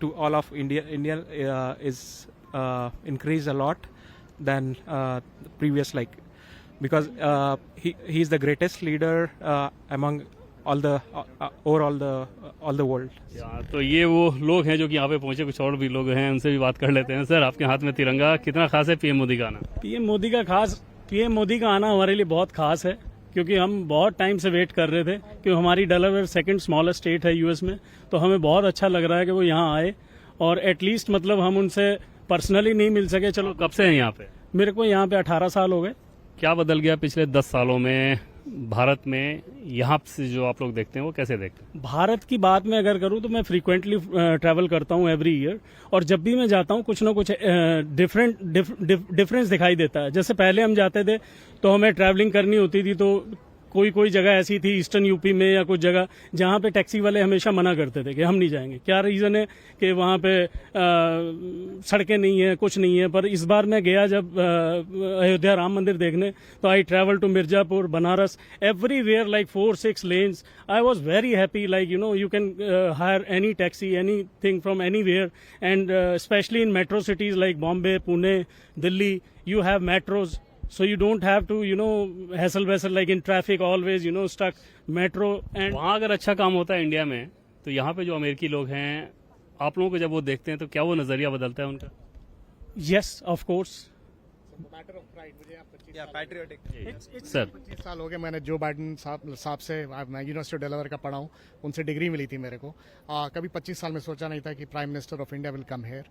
to all of India is increased a lot than the previous, because he is the greatest leader among all the world. तो ये वो लोग हैं जो कि यहाँ पे पहुंचे, कुछ और भी लोग हैं, उनसे भी बात कर लेते हैं। सर, आपके हाथ में तिरंगा, कितना खास है पीएम मोदी का आना? पीएम मोदी का आना हमारे लिए बहुत खास है, क्योंकि हम बहुत टाइम से वेट कर रहे थे, क्योंकि हमारी डेलावेयर सेकंड स्मॉलेस्ट स्टेट है यूएस में, तो हमें बहुत अच्छा लग रहा है कि वो यहाँ आए। और एटलीस्ट मतलब हम उनसे पर्सनली नहीं मिल सके। चलो, कब से हैं यहाँ पे? मेरे को यहाँ पे 18 साल हो गए। क्या बदल गया पिछले 10 सालों में भारत में यहाँ से जो आप लोग देखते हैं वो कैसे देखते हैं? भारत की बात मैं अगर करूं तो मैं फ्रीक्वेंटली ट्रैवल करता हूं एवरी ईयर, और जब भी मैं जाता हूं कुछ ना कुछ डिफरेंस दिखाई देता है। जैसे पहले हम जाते थे तो हमें ट्रैवलिंग करनी होती थी, तो कोई जगह ऐसी थी ईस्टर्न यूपी में या कुछ जगह जहां पे टैक्सी वाले हमेशा मना करते थे कि हम नहीं जाएंगे। क्या रीज़न है कि वहां पे सड़कें नहीं है, कुछ नहीं है। पर इस बार मैं गया जब अयोध्या राम मंदिर देखने, तो I travel to Mirzapur, Banaras, everywhere like 4-6 lanes. I was very happy, like, you can hire any taxi, anything from anywhere, and especially in metro cities like Bombay, Pune, Delhi, you have metros. So you don't have to, hassle like in traffic always, stuck metro. And वहाँ अगर अच्छा काम होता है इंडिया में, तो यहाँ पे जो अमेरिकी लोग हैं, आप लोगों को जब वो देखते हैं तो क्या वो नजरिया बदलता है उनका? yes, of course. Matter of pride, मुझे आप 25 Yeah, patriotic. सर 25 साल हो गए मैंने जो बाइडन साहब से, मैं यूनिवर्सिटी ऑफ डेलावेयर का पढ़ा हूँ, उनसे डिग्री मिली थी मेरे को। कभी 25 साल में सोचा नहीं था कि prime minister of India will come here.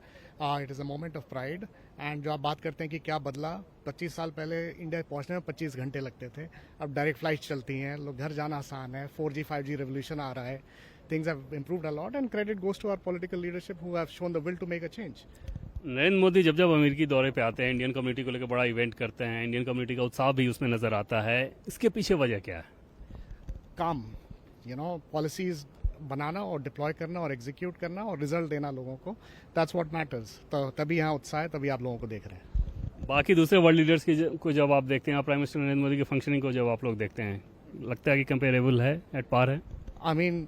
It is a moment of pride. And जो आप बात करते हैं कि क्या बदला, 25 साल पहले इंडिया पहुंचने में 25 घंटे लगते थे, अब डायरेक्ट फ्लाइट चलती हैं, लोग घर जाना आसान है, 4G 5G रेवोल्यूशन आ रहा है, things have improved a lot and credit goes to our political leadership who have shown the will to make a change. Narendra Modi जब अमेरिकी दौरे पे आते हैं, इंडियन कम्युनिटी को लेकर बड़ा इवेंट करते हैं, इंडियन कम्युनिटी का उत्साह भी उसमें नजर आता है। इसके पीछे वजह क्या है? काम, पॉलिसीज बनाना और डिप्लॉय करना और एग्जीक्यूट करना और रिजल्ट देना लोगों को, दैट्स व्हाट मैटर्स। तो तभी यहाँ उत्साह है, तभी आप लोगों को देख रहे हैं। बाकी दूसरे वर्ल्ड लीडर्स को जब आप देखते हैं, प्राइम मिनिस्टर नरेंद्र मोदी की फंक्शनिंग को जब आप लोग देखते हैं, लगता है कि कंपेरेबल है, एट पार है? आई मीन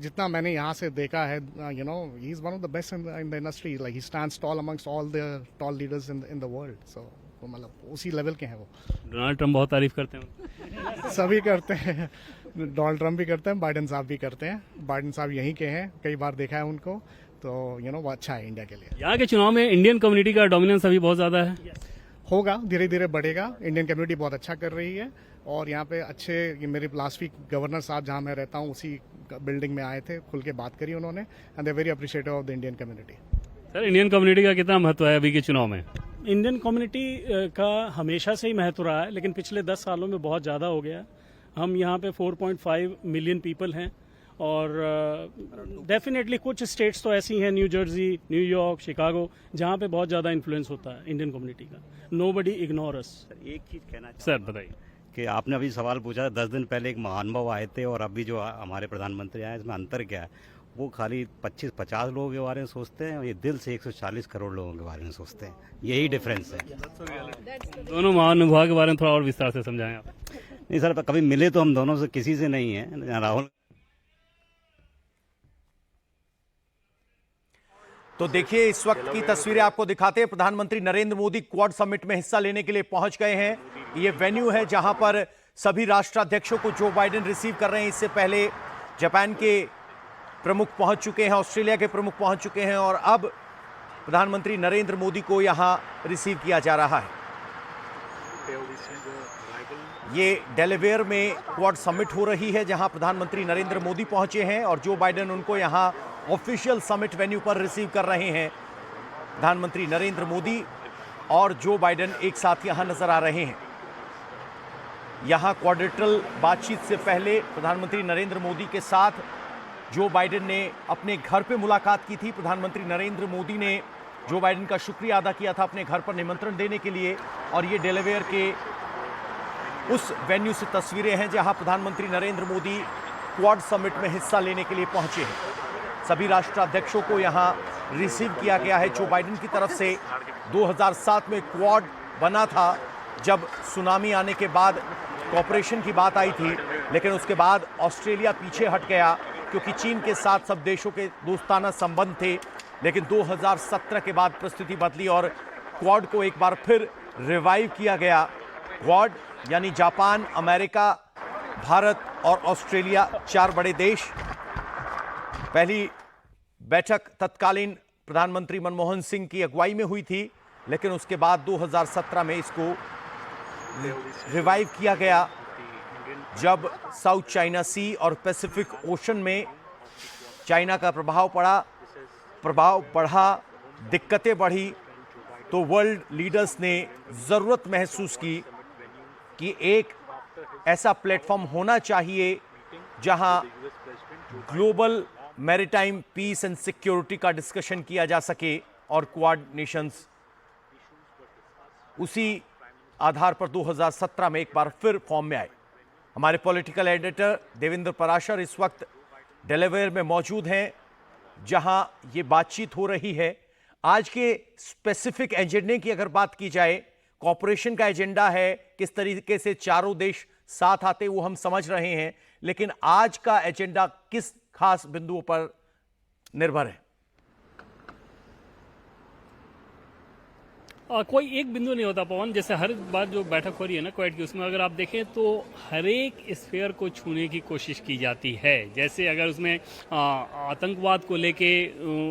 जितना मैंने यहाँ से देखा है, he is one of the best in the industry, like he stands tall amongst all the tall leaders in the world. So मतलब उसी लेवल के हैं वो। डोनाल्ड ट्रंप बहुत तारीफ करते हैं। सभी करते हैं, डोनाल्ड ट्रंप भी करते हैं, बाइडन साहब भी करते हैं। बाइडन साहब यहीं के हैं, कई बार देखा है उनको, तो वो अच्छा है इंडिया के लिए। यहाँ के चुनाव में इंडियन कम्युनिटी का डोमिनेंस अभी बहुत ज्यादा है। होगा, धीरे धीरे बढ़ेगा। इंडियन कम्युनिटी बहुत अच्छा कर रही है, और यहाँ पे अच्छे, मेरे लास्ट वीक गवर्नर साहब जहाँ मैं रहता हूँ उसी बिल्डिंग में आए थे, खुल के बात करी उन्होंने, and they very appreciative of the Indian community. Sir, Indian community का कितना महत्व है अभी के चुनाव में? इंडियन कम्युनिटी का हमेशा से ही महत्व रहा है, लेकिन पिछले 10 सालों में बहुत ज़्यादा हो गया। हम यहाँ पे 4.5 मिलियन पीपल हैं, और डेफिनेटली कुछ स्टेट्स तो ऐसी हैं, न्यू जर्सी, न्यूयॉर्क, शिकागो, जहाँ पे बहुत ज़्यादा इन्फ्लुएंस होता है इंडियन कम्युनिटी का। नोबडी इग्नोर अस। एक चीज़ कहना सर बताइए कि आपने अभी सवाल पूछा, 10 दिन पहले एक महानुभाव आए थे और अभी जो हमारे प्रधानमंत्री आए, इसमें अंतर क्या है? वो खाली 25-50 लोगों के बारे में सोचते हैं, और ये दिल से 140 करोड़ लोगों के बारे में सोचते हैं। यही डिफरेंस है। दोनों महानुभाव के बारे में थोड़ा और विस्तार से समझाएं आप। नहीं सर, कभी मिले तो हम दोनों से किसी से नहीं है। राहुल, तो देखिए इस वक्त की तस्वीरें आपको दिखाते हैं। प्रधानमंत्री नरेंद्र मोदी क्वाड समिट में हिस्सा लेने के लिए पहुंच गए हैं। ये वेन्यू है जहां पर सभी राष्ट्राध्यक्षों को जो बाइडेन रिसीव कर रहे हैं। इससे पहले जापान के प्रमुख पहुंच चुके हैं, ऑस्ट्रेलिया के प्रमुख पहुंच चुके हैं, और अब प्रधानमंत्री नरेंद्र मोदी को यहां रिसीव किया जा रहा है। ये डेलावेयर में क्वाड समिट हो रही है, जहां प्रधानमंत्री नरेंद्र मोदी पहुंचे हैं और जो बाइडेन उनको यहां ऑफिशियल समिट वेन्यू पर रिसीव कर रहे हैं। प्रधानमंत्री नरेंद्र मोदी और जो बाइडेन एक साथ यहां नजर आ रहे हैं। यहां क्वाड्रिलेटरल बातचीत से पहले प्रधानमंत्री नरेंद्र मोदी के साथ जो बाइडेन ने अपने घर पे मुलाकात की थी। प्रधानमंत्री नरेंद्र मोदी ने जो बाइडेन का शुक्रिया अदा किया था अपने घर पर निमंत्रण देने के लिए। और ये डेलावेयर के उस वेन्यू से तस्वीरें हैं जहां प्रधानमंत्री नरेंद्र मोदी क्वाड समिट में हिस्सा लेने के लिए पहुंचे हैं। सभी राष्ट्राध्यक्षों को यहां रिसीव किया गया है जो बाइडेन की तरफ से। 2007 में क्वाड बना था, जब सुनामी आने के बाद कॉपरेशन की बात आई थी, लेकिन उसके बाद ऑस्ट्रेलिया पीछे हट गया क्योंकि चीन के साथ सब देशों के दोस्ताना संबंध थे। लेकिन 2017 के बाद परिस्थिति बदली और क्वाड को एक बार फिर रिवाइव किया गया। क्वाड यानी जापान, अमेरिका, भारत और ऑस्ट्रेलिया, 4 बड़े देश। पहली बैठक तत्कालीन प्रधानमंत्री मनमोहन सिंह की अगुवाई में हुई थी, लेकिन उसके बाद 2017 में इसको रिवाइव किया गया, जब साउथ चाइना सी और पैसिफिक ओशन में चाइना का प्रभाव बढ़ा, दिक्कतें बढ़ी, तो वर्ल्ड लीडर्स ने ज़रूरत महसूस की कि एक ऐसा प्लेटफॉर्म होना चाहिए जहां global maritime peace and security का डिस्कशन किया जा सके और क्वाड नेशंस उसी आधार पर 2017 में एक बार फिर फॉर्म में आए। हमारे पॉलिटिकल एडिटर देवेंद्र पराशर इस वक्त डेलावेयर में मौजूद हैं, जहां ये बातचीत हो रही है। आज के स्पेसिफिक एजेंडे की अगर बात की जाए, कॉपरेशन का एजेंडा है, किस तरीके से चारों देश साथ आते वो हम समझ रहे हैं, लेकिन आज का एजेंडा किस खास बिंदुओं पर निर्भर है? कोई एक बिंदु नहीं होता पवन। जैसे हर बार जो बैठक हो रही है ना क्वाड की, उसमें अगर आप देखें तो हर एक स्फीयर को छूने की कोशिश की जाती है। जैसे अगर उसमें आतंकवाद को लेके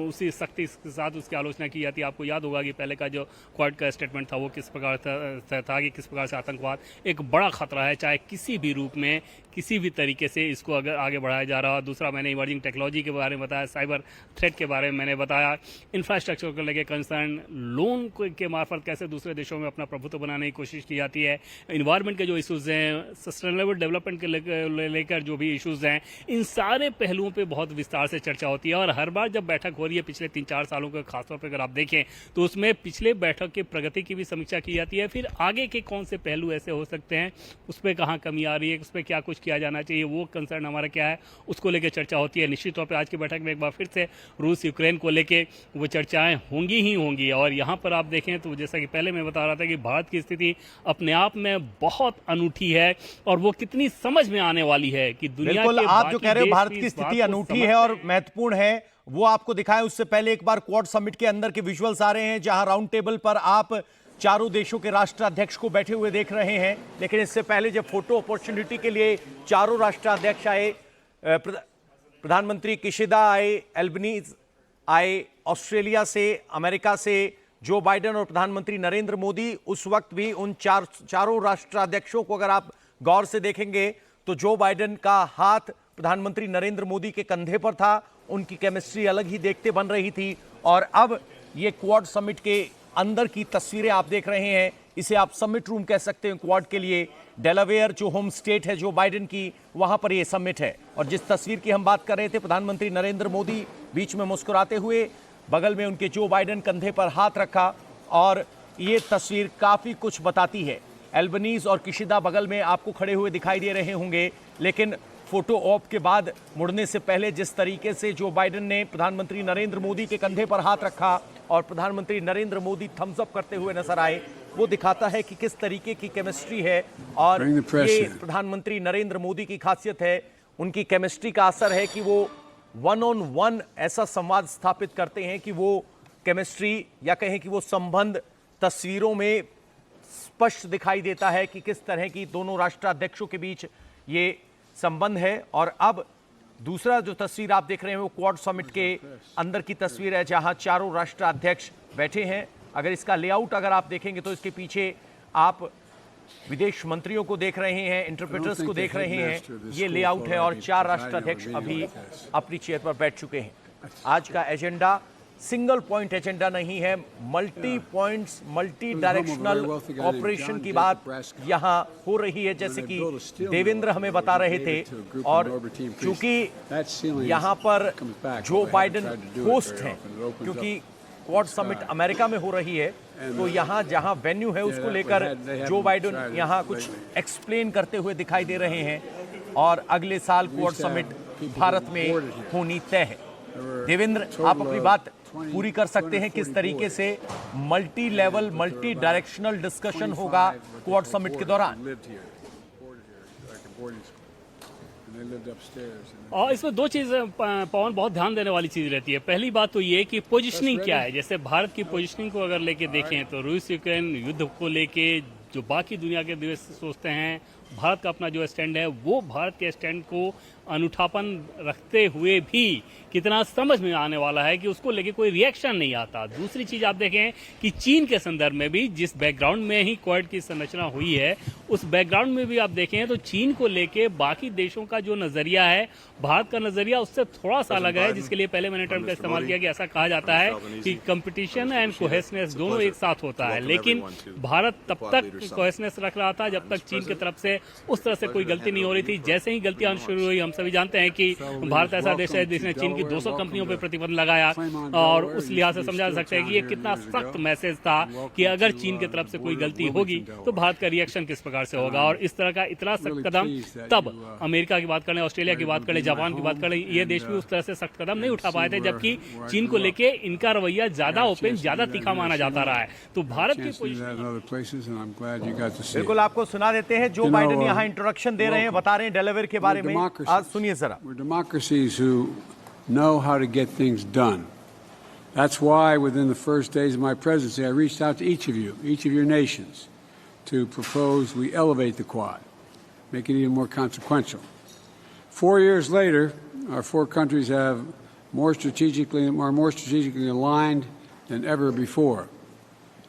उसी सख्ती के साथ उसकी आलोचना की जाती है। आपको याद होगा कि पहले का जो क्वाड का स्टेटमेंट था वो किस प्रकार था कि किस प्रकार से आतंकवाद एक बड़ा खतरा है, चाहे किसी भी रूप में किसी भी तरीके से इसको अगर आगे बढ़ाया जा रहा है। दूसरा, मैंने इमर्जिंग टेक्नोलॉजी के बारे में बताया, साइबर थ्रेट के बारे में मैंने बताया, इंफ्रास्ट्रक्चर को लेकर कंसर्न, लोन के मार्फत कैसे दूसरे देशों में अपना प्रभुत्व बनाने की कोशिश की जाती है, इन्वायरमेंट के जो इश्यूज हैं, सस्टेनेबल डेवलपमेंट के लेकर जो भी इश्यूज हैं, इन सारे पहलुओं पे बहुत विस्तार से चर्चा होती है। और हर बार जब बैठक हो रही है पिछले 3-4 सालों के खासतौर पर अगर आप देखें तो उसमें पिछले बैठक की प्रगति की भी समीक्षा की जाती है। फिर आगे के कौन से पहलू ऐसे हो सकते हैं, उस पर कहाँ कमी आ रही है, उस पर क्या कुछ किया जाना चाहिए, वो कंसर्न हमारा क्या है, उसको लेकर चर्चा होती है। निश्चित तौर पर आज की बैठक में एक बार फिर से रूस यूक्रेन को लेकर वो चर्चाएं होंगी ही होंगी। और यहाँ पर आप देखें तो जैसा कि पहले मैं बता रहा था कि भारत की स्थिति अपने आप में बहुत अनूठी है और वो कितनी समझ में आने वाली है कि दुनिया के आप जो कह रहे हो भारत की स्थिति अनूठी है और महत्वपूर्ण है, वो आपको दिखाएं। उससे पहले एक बार क्वाड समिट के अंदर के विजुअल्स आ रहे हैं, जहां राउंड टेबल पर आप चारों देशों के राष्ट्राध्यक्ष को बैठे हुए देख रहे हैं। लेकिन इससे पहले जब फोटो अपॉर्चुनिटी के लिए चारों राष्ट्राध्यक्ष आए, प्रधानमंत्री किशिदा आए, एल्बनीज आए ऑस्ट्रेलिया से, अमेरिका से जो बाइडेन और प्रधानमंत्री नरेंद्र मोदी, उस वक्त भी उन चारों राष्ट्राध्यक्षों को अगर आप गौर से देखेंगे तो जो बाइडेन का हाथ प्रधानमंत्री नरेंद्र मोदी के कंधे पर था, उनकी केमिस्ट्री अलग ही देखते बन रही थी। और अब ये क्वाड समिट के अंदर की तस्वीरें आप देख रहे हैं, इसे आप समिट रूम कह सकते हैं क्वाड के लिए। डेलावेयर जो होम स्टेट है जो बाइडेन की, वहां पर ये समिट है। और जिस तस्वीर की हम बात कर रहे थे, प्रधानमंत्री नरेंद्र मोदी बीच में मुस्कुराते हुए, बगल में उनके जो बाइडेन कंधे पर हाथ रखा, और ये तस्वीर काफी कुछ बताती है। एल्बनीज और किशिदा बगल में आपको खड़े हुए दिखाई दे रहे होंगे, लेकिन फोटो ऑप के बाद मुड़ने से पहले जिस तरीके से जो बाइडेन ने प्रधानमंत्री नरेंद्र मोदी के कंधे पर हाथ रखा और प्रधानमंत्री नरेंद्र मोदी थम्स अप करते हुए नजर आए, वो दिखाता है कि किस तरीके की केमिस्ट्री है। और ये प्रधानमंत्री नरेंद्र मोदी की खासियत है, उनकी केमिस्ट्री का असर है कि वो 1-on-1 ऐसा संवाद स्थापित करते हैं कि वो केमिस्ट्री या कहें कि वो संबंध तस्वीरों में स्पष्ट दिखाई देता है कि किस तरह की दोनों राष्ट्राध्यक्षों के बीच ये संबंध है। और अब दूसरा जो तस्वीर आप देख रहे हैं वो क्वाड समिट के अंदर की तस्वीर है, जहां चारों राष्ट्राध्यक्ष बैठे हैं। अगर इसका लेआउट अगर आप देखेंगे तो इसके पीछे आप विदेश मंत्रियों को देख रहे हैं, इंटरप्रेटर्स को देख रहे हैं, ये लेआउट है। और 4 राष्ट्राध्यक्ष अभी अपनी चेयर पर बैठ चुके हैं। आज का एजेंडा सिंगल पॉइंट एजेंडा नहीं है, multi points, multi directional operation की बात यहाँ हो रही है, जैसे कि देवेंद्र हमें बता रहे थे। और चूंकि यहाँ पर जो बाइडेन होस्ट हैं, क्योंकि क्वाड समिट अमेरिका में हो रही है, तो यहाँ जहाँ वेन्यू है उसको लेकर जो बाइडेन यहाँ कुछ एक्सप्लेन करते हुए दिखाई दे रहे हैं। और अगले साल क्वाड समिट भारत में होनी तय है। देवेंद्र, आप अपनी बात पूरी कर सकते हैं, किस तरीके से multi level, multi directional discussion होगा क्वाड समिट के दौरान? और इसमें 2 चीज़ें पवन बहुत ध्यान देने वाली चीज़ रहती है। पहली बात तो ये कि पोजीशनिंग क्या है। जैसे भारत की पोजीशनिंग को अगर लेके देखें तो रूस यूक्रेन युद्ध को लेके जो बाकी दुनिया के देश सोचते हैं, भारत का अपना जो स्टैंड है वो भारत के स्टैंड को अनूठापन रखते हुए भी कितना समझ में आने वाला है कि उसको लेके कोई रिएक्शन नहीं आता। दूसरी चीज आप देखें कि चीन के संदर्भ में भी जिस बैकग्राउंड में ही क्वाड की संरचना हुई है, उस बैकग्राउंड में भी आप देखें तो चीन को लेके बाकी देशों का जो नजरिया है, भारत का नजरिया उससे थोड़ा सा अलग है, जिसके लिए पहले मैंने टर्म का इस्तेमाल किया कि ऐसा कहा जाता है कि कंपटीशन एंड कोहेसनेस दोनों एक साथ होता है। लेकिन भारत तब तक कोहेसनेस रख रहा था जब तक चीन की तरफ से उस तरह से कोई गलती नहीं हो रही थी। जैसे ही गलतियां शुरू हुई, हम सभी जानते हैं कि भारत ऐसा देश है जिसने चीन की 200 कंपनियों पर प्रतिबंध लगाया, और उस लिहाज से समझा जा सकता है कि ये कितना सख्त मैसेज था कि अगर चीन की तरफ से कोई गलती होगी तो भारत का रिएक्शन किस प्रकार से होगा। और इस तरह का इतना सख्त कदम तब अमेरिका की बात करें, ऑस्ट्रेलिया की बात करें, जापान की बात करें, ये देश भी उस तरह से सख्त कदम नहीं उठा पाए थे, जबकि चीन को लेके इनका रवैया ज्यादा ओपन, ज्यादा तीखा माना जाता रहा है। तो भारत की बिल्कुल आपको सुना देते हैं, जो बाइडेन यहाँ इंट्रोडक्शन दे रहे हैं, बता रहे हैं डेलावेयर के बारे में। आज सुनिए जरा। Democracies who know how to get things done. That's why within the first days of my presidency, I reached out to each of you, each of your nations, to propose we elevate the Quad, make it even more consequential. 4 years later, our four countries have more strategically aligned than ever before.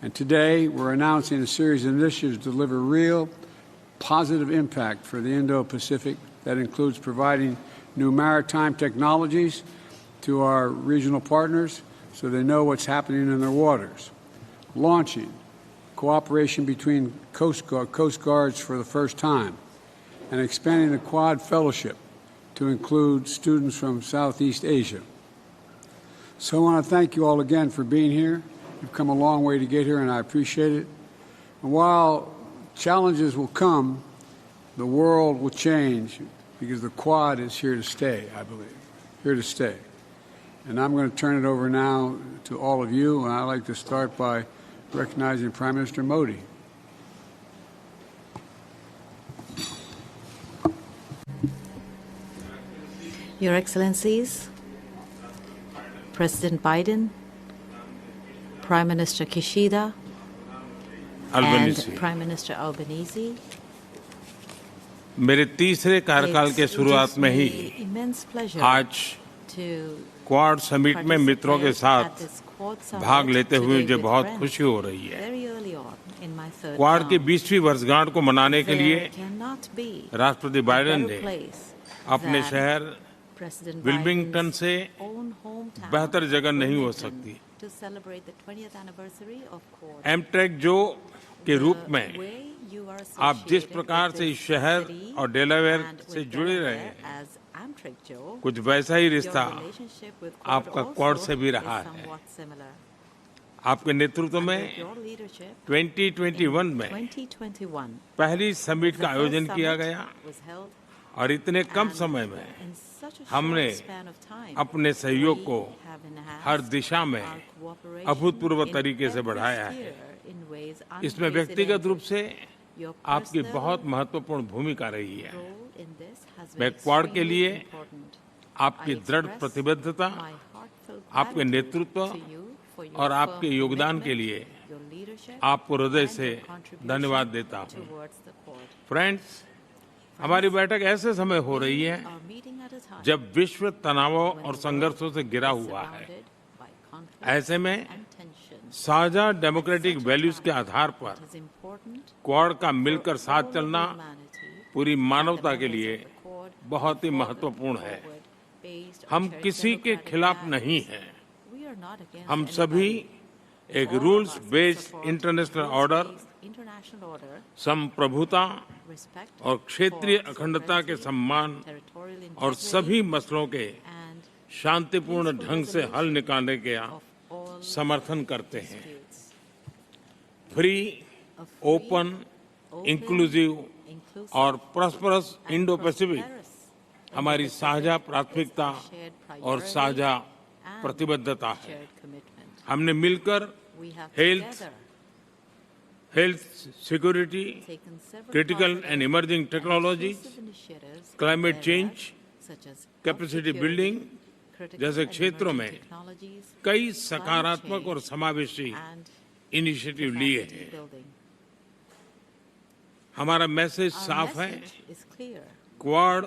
And today, we're announcing a series of initiatives to deliver real, positive impact for the Indo-Pacific. That includes providing new maritime technologies to our regional partners so they know what's happening in their waters, launching cooperation between coast guards for the first time, and expanding the Quad Fellowship to include students from Southeast Asia. So I want to thank you all again for being here. You've come a long way to get here, and I appreciate it. And while challenges will come, the world will change because the Quad is here to stay, I believe, here to stay. And I'm going to turn it over now to all of you, and I'd like to start by recognizing Prime Minister Modi. Your Excellencies, President Biden, Prime Minister Kishida, and Prime Minister Albanese. मेरे तीसरे कार्यकाल के शुरुआत में ही आज क्वाड समिट में मित्रों के साथ भाग लेते हुए मुझे बहुत खुशी हो रही है। क्वाड की 20वीं वर्षगांठ को मनाने के लिए राष्ट्रपति बाइडेन ने अपने शहर विल्मिंगटन से बेहतर जगह नहीं हो सकती। एमट्रेक जो के रूप में आप जिस प्रकार से इस शहर और डेलावेयर से जुड़े रहे हैं, कुछ वैसा ही रिश्ता आपका क्वाड से भी रहा है। आपके नेतृत्व में 2021 में पहली समिट का आयोजन किया गया और इतने कम समय में हमने अपने सहयोग को हर दिशा में अभूतपूर्व तरीके से बढ़ाया है। इसमें व्यक्तिगत रूप से आपकी बहुत महत्वपूर्ण भूमिका रही है। मैं क्वाड के लिए आपकी दृढ़ प्रतिबद्धता, आपके नेतृत्व और आपके योगदान के लिए आपको हृदय से धन्यवाद देता हूँ। फ्रेंड्स, हमारी बैठक ऐसे समय हो रही है जब विश्व तनावों और संघर्षों से घिरा हुआ है। ऐसे में साझा डेमोक्रेटिक वैल्यूज के आधार पर क्वाड का मिलकर साथ चलना पूरी मानवता के लिए बहुत ही महत्वपूर्ण है। हम किसी के खिलाफ नहीं हैं। हम सभी एक रूल्स बेस्ड इंटरनेशनल ऑर्डर, संप्रभुता और क्षेत्रीय अखंडता के सम्मान और सभी मसलों के शांतिपूर्ण ढंग से हल निकालने के समर्थन करते हैं। फ्री, ओपन, इंक्लूसिव और प्रॉस्परस इंडो पैसिफिक हमारी साझा प्राथमिकता और साझा प्रतिबद्धता है। हमने मिलकर health security, critical and emerging technology, climate change, capacity building जैसे क्षेत्रों में कई सकारात्मक और समावेशी इनिशिएटिव लिए हैं। हमारा मैसेज साफ है, quad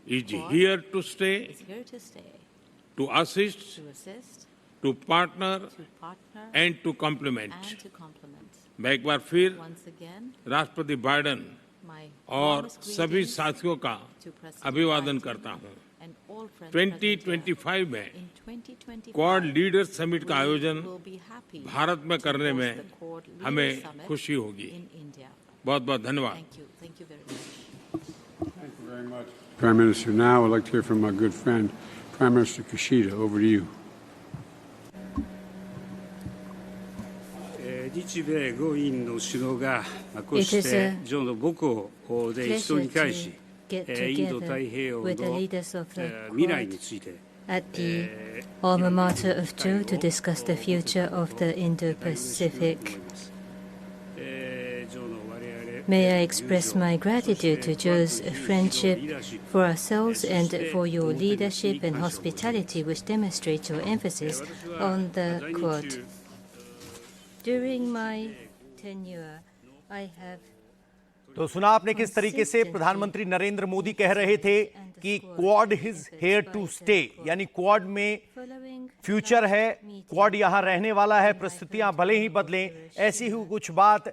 is here to stay, is here to stay, to assist, to assist, to partner to partner, and to complement. and to complement. मैं एक बार फिर Once again, राष्ट्रपति बाइडेन my और warmest सभी greetings साथियों का to President अभिवादन Biden करता हूं। and all friends present here. 2025 में In 2025, क्वाड लीडर्स समिट का we आयोजन will be happy भारत में to करने host में the Quad Leaders हमें Summit खुशी होगी। in India. बहुत बहुत धन्यवाद। Thank you very much. Thank you very much, Prime Minister. Now I'd like to hear from my good friend, Prime Minister Kishida. Over to you. 日米豪印の首脳がこうしてジョーの母校で一堂に会し、インド太平洋の未来について at the alma mater of Joe to discuss the future of the Indo-Pacific. May I express my gratitude to Joe's friendship for ourselves and for your leadership and hospitality, which demonstrates your emphasis on the Quad. During my tenure, I have तो सुना आपने किस तरीके से प्रधानमंत्री नरेंद्र मोदी कह रहे थे कि Quad is here to stay, यानी क्वाड में फ्यूचर है, क्वाड यहां रहने वाला है, परिस्थितियां भले ही बदलें। ऐसी ही कुछ बात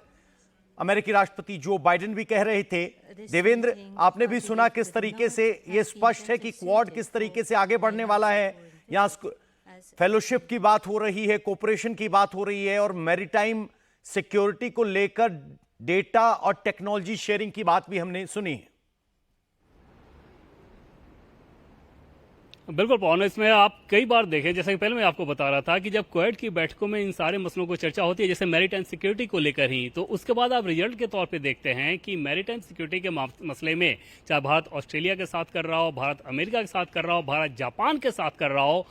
अमेरिकी राष्ट्रपति जो बाइडेन भी कह रहे थे। देवेंद्र, आपने भी सुना किस तरीके से यह स्पष्ट है कि क्वाड किस तरीके से आगे बढ़ने वाला है। यहां फेलोशिप की बात हो रही है, कोऑपरेशन की बात हो रही है और मैरीटाइम सिक्योरिटी को लेकर डेटा और टेक्नोलॉजी शेयरिंग की बात भी हमने सुनी है। बिल्कुल पवन, इसमें आप कई बार देखें, जैसे कि पहले मैं आपको बता रहा था कि जब क्वेड की बैठकों में इन सारे मसलों को चर्चा होती है, जैसे मैरीटाइम सिक्योरिटी को लेकर ही, तो उसके बाद आप रिजल्ट के तौर पे देखते हैं कि मैरीटाइम सिक्योरिटी के मसले में चाहे भारत ऑस्ट्रेलिया के साथ कर रहा हो, भारत अमेरिका के साथ कर रहा हो, भारत जापान के साथ कर रहा हो,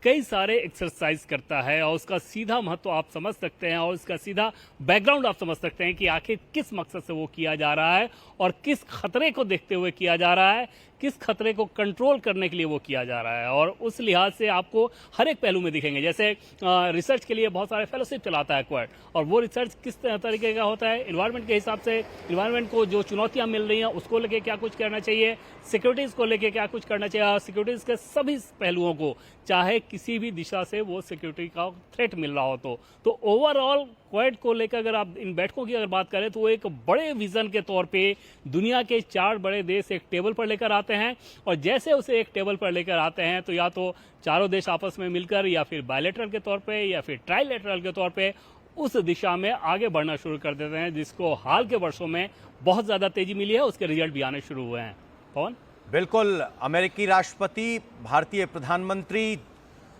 कई सारे एक्सरसाइज करता है और उसका सीधा महत्व आप समझ सकते हैं और उसका सीधा बैकग्राउंड आप समझ सकते हैं कि आखिर किस मकसद से वो किया जा रहा है और किस खतरे को देखते हुए किया जा रहा है, किस खतरे को कंट्रोल करने के लिए वो किया जा रहा है। और उस लिहाज से आपको हर एक पहलू में दिखेंगे। जैसे रिसर्च के लिए बहुत सारे फेलोशिप चलाता है क्वाड, और वो रिसर्च किस तरीके का होता है, इन्वायरमेंट के हिसाब से, इन्वायरमेंट को जो चुनौतियां मिल रही हैं उसको लेके क्या कुछ करना चाहिए, सिक्योरिटीज को लेके क्या कुछ करना चाहिए, और सिक्योरिटीज के सभी पहलुओं को, चाहे किसी भी दिशा से वो सिक्योरिटी का थ्रेट मिल रहा हो तो ओवरऑल क्वाड को लेकर अगर आप इन बैठकों की अगर बात करें तो वो एक बड़े विजन के तौर पे दुनिया के 4 बड़े देश एक टेबल पर लेकर आते हैं, और जैसे उसे एक टेबल पर लेकर आते हैं तो या तो चारों देश आपस में मिलकर या फिर बायलैटरल के तौर पे या फिर ट्राइलैटरल के तौर पे उस दिशा में आगे बढ़ना शुरू कर देते हैं, जिसको हाल के वर्षों में बहुत ज्यादा तेजी मिली है, उसके रिजल्ट भी आने शुरू हुए हैं। पवन, बिल्कुल, अमेरिकी राष्ट्रपति, भारतीय प्रधानमंत्री,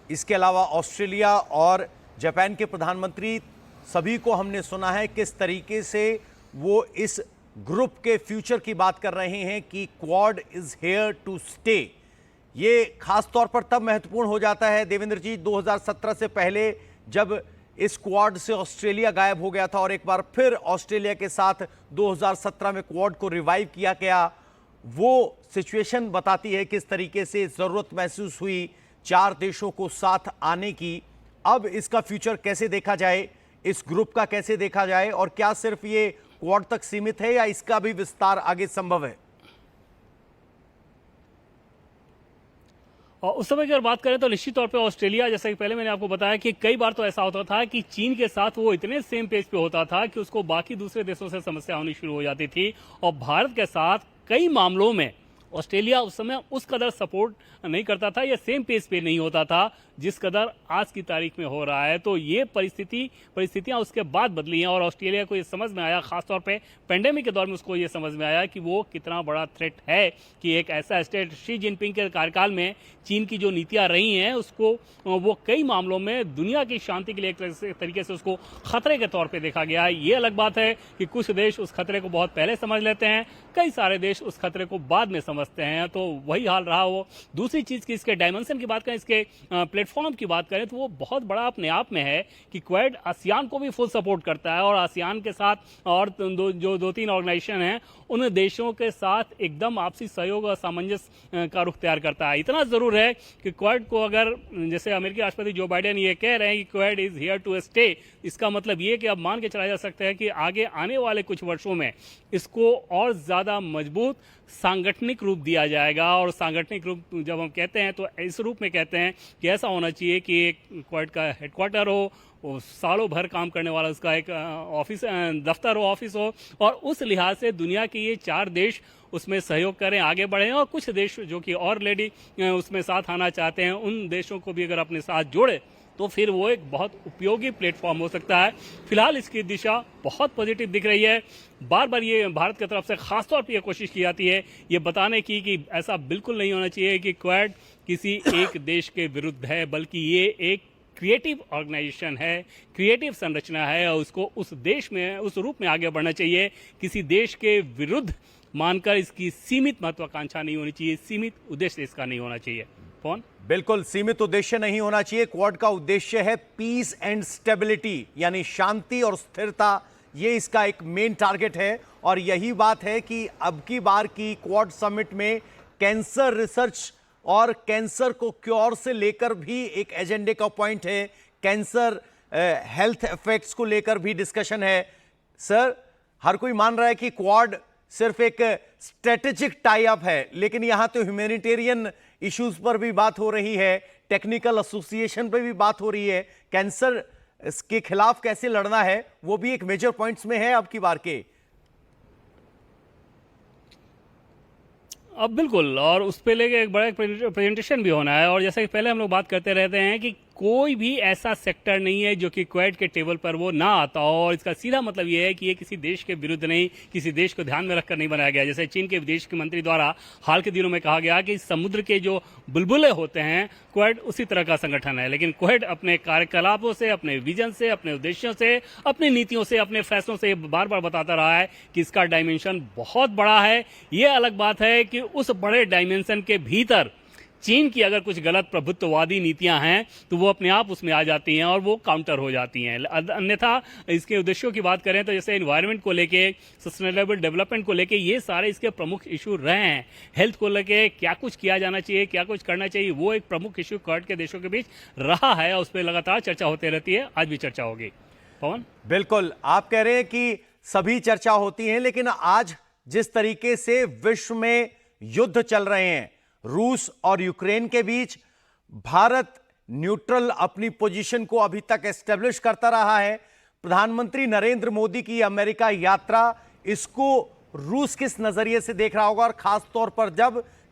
इसके अलावा ऑस्ट्रेलिया और जापान के प्रधानमंत्री, सभी को हमने सुना है किस तरीके से वो इस ग्रुप के फ्यूचर की बात कर रहे हैं कि Quad is here to stay. ये खास तौर पर तब महत्वपूर्ण हो जाता है देवेंद्र जी, 2017 से पहले जब इस क्वाड से ऑस्ट्रेलिया गायब हो गया था और एक बार फिर ऑस्ट्रेलिया के साथ 2017 में क्वाड को रिवाइव किया गया, वो सिचुएशन बताती है किस तरीके से जरूरत महसूस हुई 4 देशों को साथ आने की। अब इसका फ्यूचर कैसे देखा जाए, इस ग्रुप का कैसे देखा जाए, और क्या सिर्फ ये क्वाड तक सीमित है या इसका भी विस्तार आगे संभव है? और उस समय की अगर बात करें तो निश्चित तौर पे ऑस्ट्रेलिया, जैसा कि पहले मैंने आपको बताया कि कई बार तो ऐसा होता था कि चीन के साथ वो इतने सेम पेज पे होता था कि उसको बाकी दूसरे देशों से समस्या होनी शुरू हो जाती थी, और भारत के साथ कई मामलों में ऑस्ट्रेलिया उस समय उस कदर सपोर्ट नहीं करता था या सेम पेज पे नहीं होता था जिस कदर आज की तारीख में हो रहा है। तो ये परिस्थितियां उसके बाद बदली हैं और ऑस्ट्रेलिया को ये समझ में आया, खासतौर पे पेंडेमिक के दौर में उसको ये समझ में आया कि वो कितना बड़ा थ्रेट है कि एक ऐसा स्टेट, शी जिनपिंग के कार्यकाल में चीन की जो नीतियां रही हैं उसको वो कई मामलों में दुनिया की शांति के लिए एक तरीके से उसको खतरे के तौर पर देखा गया है। ये अलग बात है कि कुछ देश उस खतरे को बहुत पहले समझ लेते हैं, कई सारे देश उस खतरे को बाद में समझते हैं, तो वही हाल रहा। वो दूसरी चीज की इसके डायमेंशन की बात करें, इसके प्लेटफॉर्म प्लेटफॉर्म की बात करें तो वो बहुत बड़ा अपने आप में है कि क्वेड आसियान को भी फुल सपोर्ट करता है और आसियान के साथ और दो तीन ऑर्गेनाइजेशन हैं उन देशों के साथ एकदम आपसी सहयोग और सामंजस्य का रुख तैयार करता है। इतना जरूर है कि क्वेड को अगर जैसे अमेरिकी राष्ट्रपति जो बाइडेन ये कह रहे हैं कि Quad is here to stay, इसका मतलब ये कि अब मान के चला जा सकता है कि आगे आने वाले कुछ वर्षों में इसको और ज्यादा मजबूत सांगठनिक रूप दिया जाएगा। और सांगठनिक रूप जब हम कहते हैं तो इस रूप में कहते हैं कि ऐसा होना चाहिए कि एक क्वेड का हेडक्वार्टर हो, वो सालों भर काम करने वाला उसका एक ऑफिस दफ्तर हो, ऑफिस हो, और उस लिहाज से दुनिया के ये 4 देश उसमें सहयोग करें, आगे बढ़ें, और कुछ देश जो कि ऑलरेडी उसमें साथ आना चाहते हैं उन देशों को भी अगर अपने साथ जोड़े तो फिर वो एक बहुत उपयोगी प्लेटफॉर्म हो सकता है। फिलहाल इसकी दिशा बहुत पॉजिटिव दिख रही है। बार बार ये भारत की तरफ से खासतौर पर यह कोशिश की जाती है ये बताने की कि ऐसा बिल्कुल नहीं होना चाहिए कि क्वेड किसी एक देश के विरुद्ध है, बल्कि ये एक क्रिएटिव ऑर्गेनाइजेशन है, क्रिएटिव संरचना है और उसको उस देश में उस रूप में आगे बढ़ना चाहिए। किसी देश के विरुद्ध मानकर इसकी सीमित महत्वाकांक्षा नहीं होनी चाहिए, सीमित उद्देश्य इसका नहीं होना चाहिए। कौन? बिल्कुल सीमित उद्देश्य नहीं होना चाहिए। क्वाड का उद्देश्य है पीस एंड स्टेबिलिटी, यानी शांति और स्थिरता, ये इसका एक मेन टारगेट है। और यही बात है कि अब की बार की क्वाड समिट में कैंसर रिसर्च और कैंसर को क्योर से लेकर भी एक एजेंडे का पॉइंट है, कैंसर हेल्थ इफेक्ट्स को लेकर भी डिस्कशन है। सर, हर कोई मान रहा है कि क्वाड सिर्फ एक स्ट्रेटेजिक टाई अप है, लेकिन यहां तो ह्यूमैनिटेरियन इश्यूज पर भी बात हो रही है, टेक्निकल एसोसिएशन पर भी बात हो रही है, कैंसर के खिलाफ कैसे लड़ना है वो भी एक मेजर पॉइंट्स में है अब की बार के। अब बिल्कुल, और उस पे लेके एक बड़ा प्रेजेंटेशन भी होना है। और जैसे कि पहले हम लोग बात करते रहते हैं कि कोई भी ऐसा सेक्टर नहीं है जो कि क्वेड के टेबल पर वो ना आता हो, और इसका सीधा मतलब ये है कि ये किसी देश के विरुद्ध नहीं, किसी देश को ध्यान में रखकर नहीं बनाया गया। जैसे चीन के विदेश मंत्री द्वारा हाल के दिनों में कहा गया कि समुद्र के जो बुलबुले होते हैं क्वेड उसी तरह का संगठन है, लेकिन क्वेड अपने कार्यकलापों से, अपने विजन से, अपने उद्देश्यों से, अपनी नीतियों से, अपने फैसलों से बार बार बताता रहा है कि इसका डायमेंशन बहुत बड़ा है। ये अलग बात है कि उस बड़े डायमेंशन के भीतर चीन की अगर कुछ गलत प्रभुत्ववादी नीतियां हैं तो वो अपने आप उसमें आ जाती हैं और वो काउंटर हो जाती हैं। अन्यथा इसके उद्देश्यों की बात करें तो जैसे एनवायरनमेंट को लेके, सस्टेनेबल डेवलपमेंट को लेके, ये सारे इसके प्रमुख इशू रहे हैं। हेल्थ को लेके क्या कुछ किया जाना चाहिए, क्या कुछ करना चाहिए, वो एक प्रमुख इशू क्वाड के देशों के बीच रहा है और उस पर लगातार चर्चा होती रहती है। आज भी चर्चा होगी। पवन? बिल्कुल, आप कह रहे हैं कि सभी चर्चा होती है, लेकिन आज जिस तरीके से विश्व में युद्ध चल रहे हैं रूस और यूक्रेन के बीच, भारत न्यूट्रल अपनी पोजीशन को अभी तक एस्टेब्लिश करता रहा है। प्रधानमंत्री नरेंद्र मोदी की अमेरिका यात्रा, इसको रूस किस नजरिए से देख रहा होगा, और खास तौर पर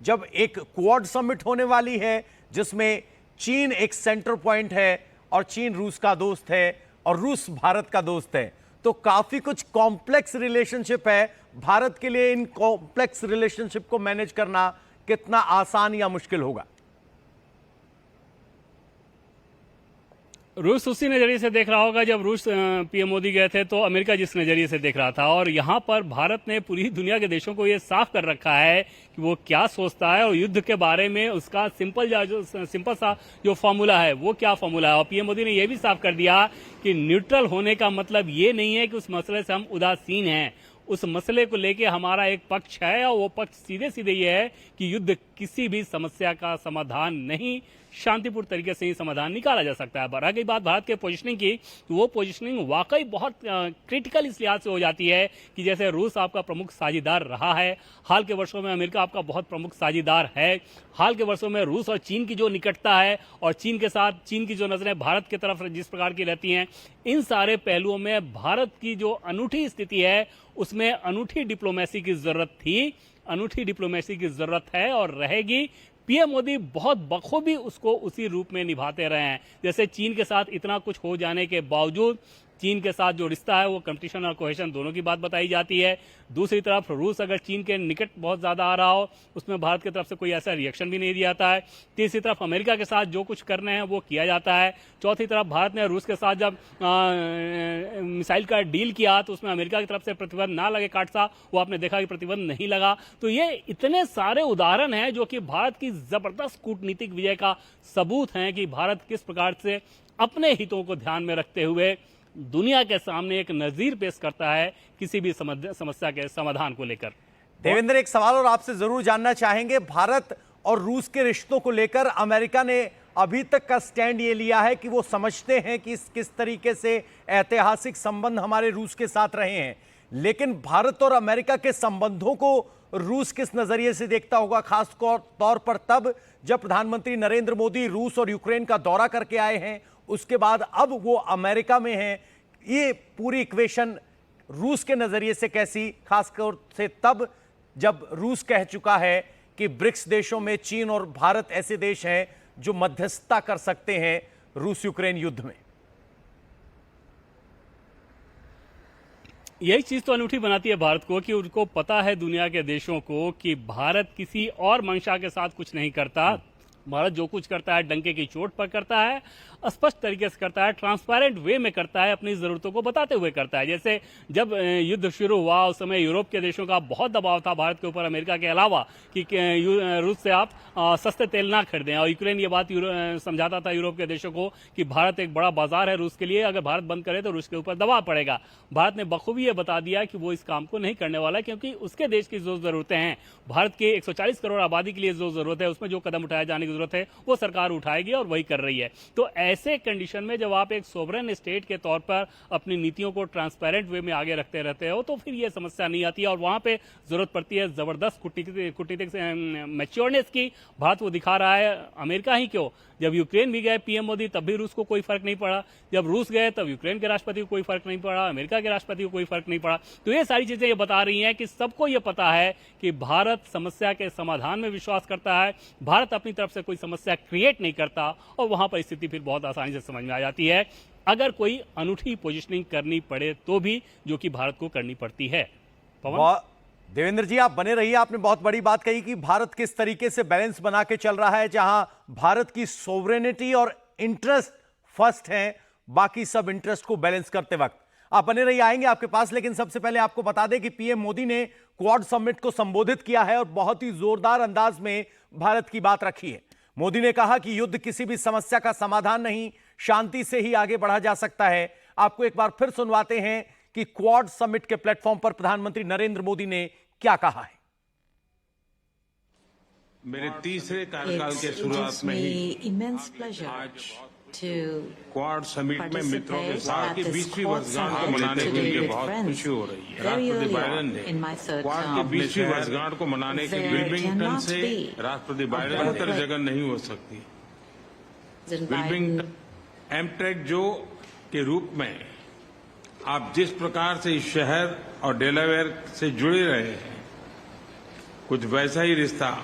जब एक क्वाड समिट होने वाली है जिसमें चीन एक सेंटर पॉइंट है और चीन रूस का दोस्त है और रूस भारत का दोस्त है, तो काफी कुछ कॉम्प्लेक्स रिलेशनशिप है। भारत के लिए इन कॉम्प्लेक्स रिलेशनशिप को मैनेज करना कितना आसान या मुश्किल होगा? रूस उसी नजरिए से देख रहा होगा जब रूस पीएम मोदी गए थे तो अमेरिका जिस नजरिए से देख रहा था, और यहां पर भारत ने पूरी दुनिया के देशों को यह साफ कर रखा है कि वो क्या सोचता है और युद्ध के बारे में उसका सिंपल सा जो फॉर्मूला है वो क्या फॉर्मूला है। और पीएम मोदी ने यह भी साफ कर दिया कि न्यूट्रल होने का मतलब ये नहीं है कि उस मसले से हम उदासीन हैं। उस मसले को लेके हमारा एक पक्ष है और वो पक्ष सीधे सीधे ये है कि युद्ध किसी भी समस्या का समाधान नहीं, शांतिपूर्ण तरीके से ही समाधान निकाला जा सकता है। रह गई बात भारत के पोजीशनिंग की, तो वो पोजीशनिंग वाकई बहुत क्रिटिकल इस लिहाज से हो जाती है कि जैसे रूस आपका प्रमुख साझेदार रहा है, हाल के वर्षों में अमेरिका आपका बहुत प्रमुख साझेदार है, हाल के वर्षों में रूस और चीन की जो निकटता है और चीन के साथ चीन की जो नजरें भारत की तरफ जिस प्रकार की रहती हैं, इन सारे पहलुओं में भारत की जो अनूठी स्थिति है उसमें अनूठी डिप्लोमेसी की जरूरत थी, अनूठी डिप्लोमेसी की जरूरत है और रहेगी। पीएम मोदी बहुत बखूबी उसको उसी रूप में निभाते रहे हैं। जैसे चीन के साथ इतना कुछ हो जाने के बावजूद चीन के साथ जो रिश्ता है वो कंपटीशन और कोहेशन दोनों की बात बताई जाती है। दूसरी तरफ रूस अगर चीन के निकट बहुत ज़्यादा आ रहा हो, उसमें भारत की तरफ से कोई ऐसा रिएक्शन भी नहीं दिया जाता है। तीसरी तरफ अमेरिका के साथ जो कुछ करने हैं वो किया जाता है। चौथी तरफ भारत ने रूस के साथ जब मिसाइल का डील किया तो उसमें अमेरिका की तरफ से प्रतिबंध ना लगे काटसा, वो आपने देखा कि प्रतिबंध नहीं लगा। तो ये इतने सारे उदाहरण हैं जो कि भारत की जबरदस्त कूटनीतिक विजय का सबूत हैं कि भारत किस प्रकार से अपने हितों को ध्यान में रखते हुए दुनिया के सामने एक नजीर पेश करता है किसी भी समस्या के समाधान को लेकर। देवेंद्र, एक सवाल और आपसे जरूर जानना चाहेंगे। भारत और रूस के रिश्तों को लेकर अमेरिका ने अभी तक का स्टैंड ये लिया है कि वो समझते हैं कि किस तरीके से ऐतिहासिक संबंध हमारे रूस के साथ रहे हैं, लेकिन भारत और अमेरिका के संबंधों को रूस किस नजरिए से देखता होगा, खास तौर पर तब जब प्रधानमंत्री नरेंद्र मोदी रूस और यूक्रेन का दौरा करके आए हैं, उसके बाद अब वो अमेरिका में हैं। ये पूरी इक्वेशन रूस के नजरिए से कैसी, खासकर से तब जब रूस कह चुका है कि ब्रिक्स देशों में चीन और भारत ऐसे देश हैं जो मध्यस्थता कर सकते हैं रूस यूक्रेन युद्ध में। यही चीज तो अनूठी बनाती है भारत को कि उनको पता है दुनिया के देशों को कि भारत किसी और मंशा के साथ कुछ नहीं करता। भारत जो कुछ करता है डंके की चोट पर करता है, स्पष्ट तरीके से करता है, ट्रांसपेरेंट वे में करता है, अपनी जरूरतों को बताते हुए करता है। जैसे जब युद्ध शुरू हुआ उस समय यूरोप के देशों का बहुत दबाव था भारत के ऊपर, अमेरिका के अलावा, कि रूस से आप सस्ते तेल ना खरीदें, और यूक्रेन ये बात समझाता था यूरोप के देशों को कि भारत एक बड़ा बाजार है रूस के लिए, अगर भारत बंद करे तो रूस के ऊपर दबाव पड़ेगा। भारत ने बखूबी ये बता दिया कि वो इस काम को नहीं करने वाला, क्योंकि उसके देश की जो जरूरतें हैं, भारत के 140 करोड़ आबादी के लिए जो जरूरत है, उसमें जो कदम उठाए जाने की जरूरत है वो सरकार उठाएगी और वही कर रही है। तो ऐसे कंडीशन में जब आप एक सोवरेन स्टेट के तौर पर अपनी नीतियों को ट्रांसपेरेंट वे में आगे रखते रहते हो तो फिर ये समस्या नहीं आती है, और वहां पे जरूरत पड़ती है जबरदस्त कूटनीतिक मैच्योरनेस की। भारत वो दिखा रहा है। अमेरिका ही क्यों, जब यूक्रेन भी गए पीएम मोदी तब भी रूस को कोई फर्क नहीं पड़ा, जब रूस गए तब यूक्रेन के राष्ट्रपति को कोई फर्क नहीं पड़ा, अमेरिका के राष्ट्रपति को कोई फर्क नहीं पड़ा। तो ये सारी चीजें ये बता रही हैं कि सबको ये पता है कि भारत समस्या के समाधान में विश्वास करता है, भारत अपनी तरफ से कोई समस्या क्रिएट नहीं करता, और वहां पर स्थिति फिर बहुत आसानी से समझ में आ जाती है अगर कोई अनूठी पोजिशनिंग करनी पड़े तो भी, जो कि भारत को करनी पड़ती है। पवन, देवेंद्र जी आप बने रहिए। आपने बहुत बड़ी बात कही कि भारत किस तरीके से बैलेंस बना के चल रहा है, जहां भारत की सोवरेनिटी और इंटरेस्ट फर्स्ट है, बाकी सब इंटरेस्ट को बैलेंस करते वक्त। आप बने रहिए, आएंगे आपके पास, लेकिन सबसे पहले आपको बता दें कि पीएम मोदी ने क्वाड समिट को संबोधित किया है और बहुत ही जोरदार अंदाज में भारत की बात रखी है। मोदी ने कहा कि युद्ध किसी भी समस्या का समाधान नहीं, शांति से ही आगे बढ़ा जा सकता है। आपको एक बार फिर सुनवाते हैं कि क्वाड समिट के प्लेटफॉर्म पर प्रधानमंत्री नरेंद्र मोदी ने क्या कहा है। मेरे तीसरे कार्यकाल के शुरुआत में ही आज क्वाड समिट में मित्रों के साथ की 20वीं वर्षगांठ को मनाने के लिए बहुत खुशी हो रही है। राष्ट्रपति बाइडेन ने क्वाड की 20वीं वर्षगांठ को मनाने के लिए विलिंगटन से राष्ट्रपति बाइडेन उत्तर जगह नहीं हो सकती। विलिंगटन एमट्रेक जो के रूप में आप जिस प्रकार से इस शहर और डेलावेयर से जुड़े रहे हैं, कुछ वैसा ही रिश्ता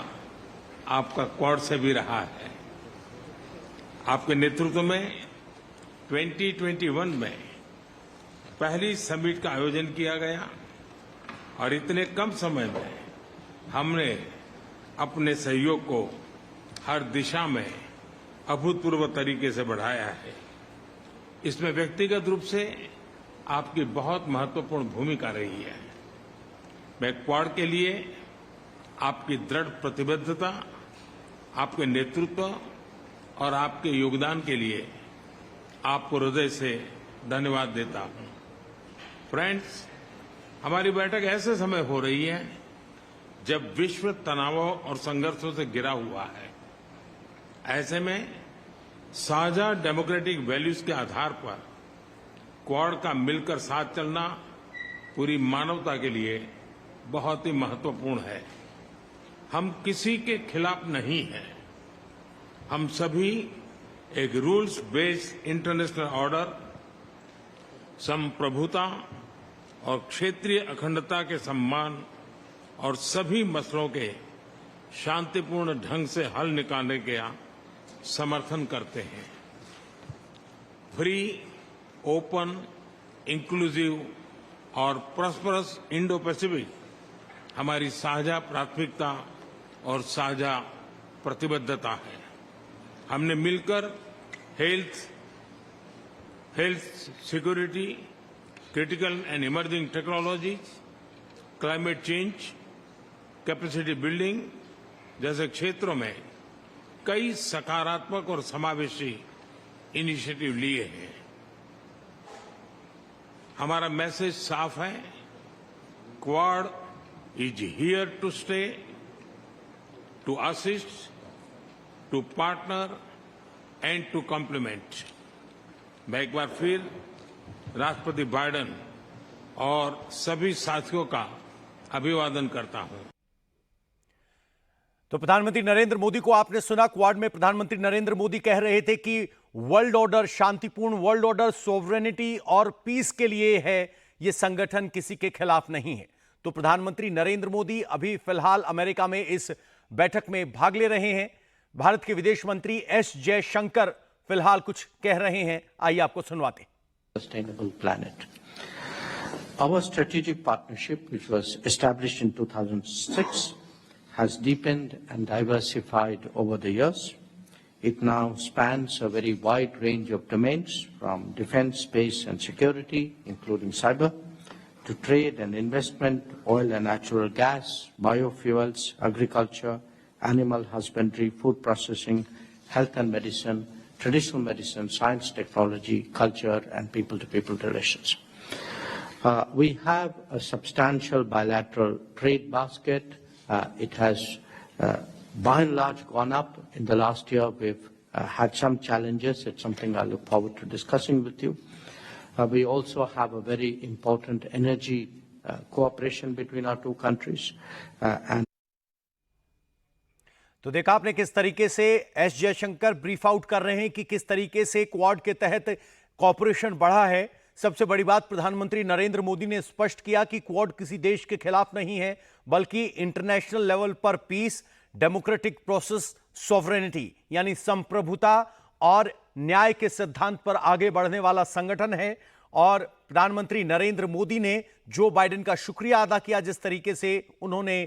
आपका क्वाड से भी रहा है। आपके नेतृत्व में 2021 में पहली समिट का आयोजन किया गया, और इतने कम समय में हमने अपने सहयोग को हर दिशा में अभूतपूर्व तरीके से बढ़ाया है। इसमें व्यक्तिगत रूप से आपकी बहुत महत्वपूर्ण भूमिका रही है। मैं क्वाड के लिए आपकी दृढ़ प्रतिबद्धता, आपके नेतृत्व और आपके योगदान के लिए आपको हृदय से धन्यवाद देता हूं। फ्रेंड्स, हमारी बैठक ऐसे समय हो रही है जब विश्व तनावों और संघर्षों से घिरा हुआ है। ऐसे में साझा डेमोक्रेटिक वैल्यूज के आधार पर क्वाड का मिलकर साथ चलना पूरी मानवता के लिए बहुत ही महत्वपूर्ण है। हम किसी के खिलाफ नहीं हैं। हम सभी एक रूल्स बेस्ड इंटरनेशनल ऑर्डर, संप्रभुता और क्षेत्रीय अखंडता के सम्मान और सभी मसलों के शांतिपूर्ण ढंग से हल निकालने का समर्थन करते हैं। फ्री, ओपन इंक्लूसिव और प्रॉस्परस इंडो पैसिफिक हमारी साझा प्राथमिकता और साझा प्रतिबद्धता है। हमने मिलकर health security, critical and emerging technologies, climate change, capacity building जैसे क्षेत्रों में कई सकारात्मक और समावेशी इनिशिएटिव लिए हैं। हमारा मैसेज साफ है, Quad is here to stay, to assist, to partner and to complement. मैं एक बार फिर राष्ट्रपति बाइडेन और सभी साथियों का अभिवादन करता हूं। तो प्रधानमंत्री नरेंद्र मोदी को आपने सुना। क्वाड में प्रधानमंत्री नरेंद्र मोदी कह रहे थे कि वर्ल्ड ऑर्डर, शांतिपूर्ण वर्ल्ड ऑर्डर, सोवरेनिटी और पीस के लिए है, यह संगठन किसी के खिलाफ नहीं है। तो प्रधानमंत्री नरेंद्र मोदी अभी फिलहाल अमेरिका में इस बैठक में भाग ले रहे हैं। भारत के विदेश मंत्री एस जयशंकर फिलहाल कुछ कह रहे हैं, आइए आपको सुनवाते। Sustainable planet. Our strategic partnership, which was established in 2006, has deepened and diversified over the years. It now spans a very wide range of domains, from defense, space and security, including cyber, to trade and investment, oil and natural gas, biofuels, agriculture, animal husbandry, food processing, health and medicine, traditional medicine, science, technology, culture, and people-to-people relations. We have a substantial bilateral trade basket. It has, by and large, gone up in the last year. We've had some challenges. It's something I look forward to discussing with you. We also have a very important energy cooperation between our two countries. And तो देखा आपने किस तरीके से एस जयशंकर ब्रीफ आउट कर रहे हैं कि किस तरीके से क्वाड के तहत कॉपरेशन बढ़ा है। सबसे बड़ी बात, प्रधानमंत्री नरेंद्र मोदी ने स्पष्ट किया कि क्वाड किसी देश के खिलाफ नहीं है, बल्कि इंटरनेशनल लेवल पर पीस, डेमोक्रेटिक प्रोसेस, सॉवरेनिटी यानी संप्रभुता और न्याय के सिद्धांत पर आगे बढ़ने वाला संगठन है। और प्रधानमंत्री नरेंद्र मोदी ने जो बाइडेन का शुक्रिया अदा किया जिस तरीके से उन्होंने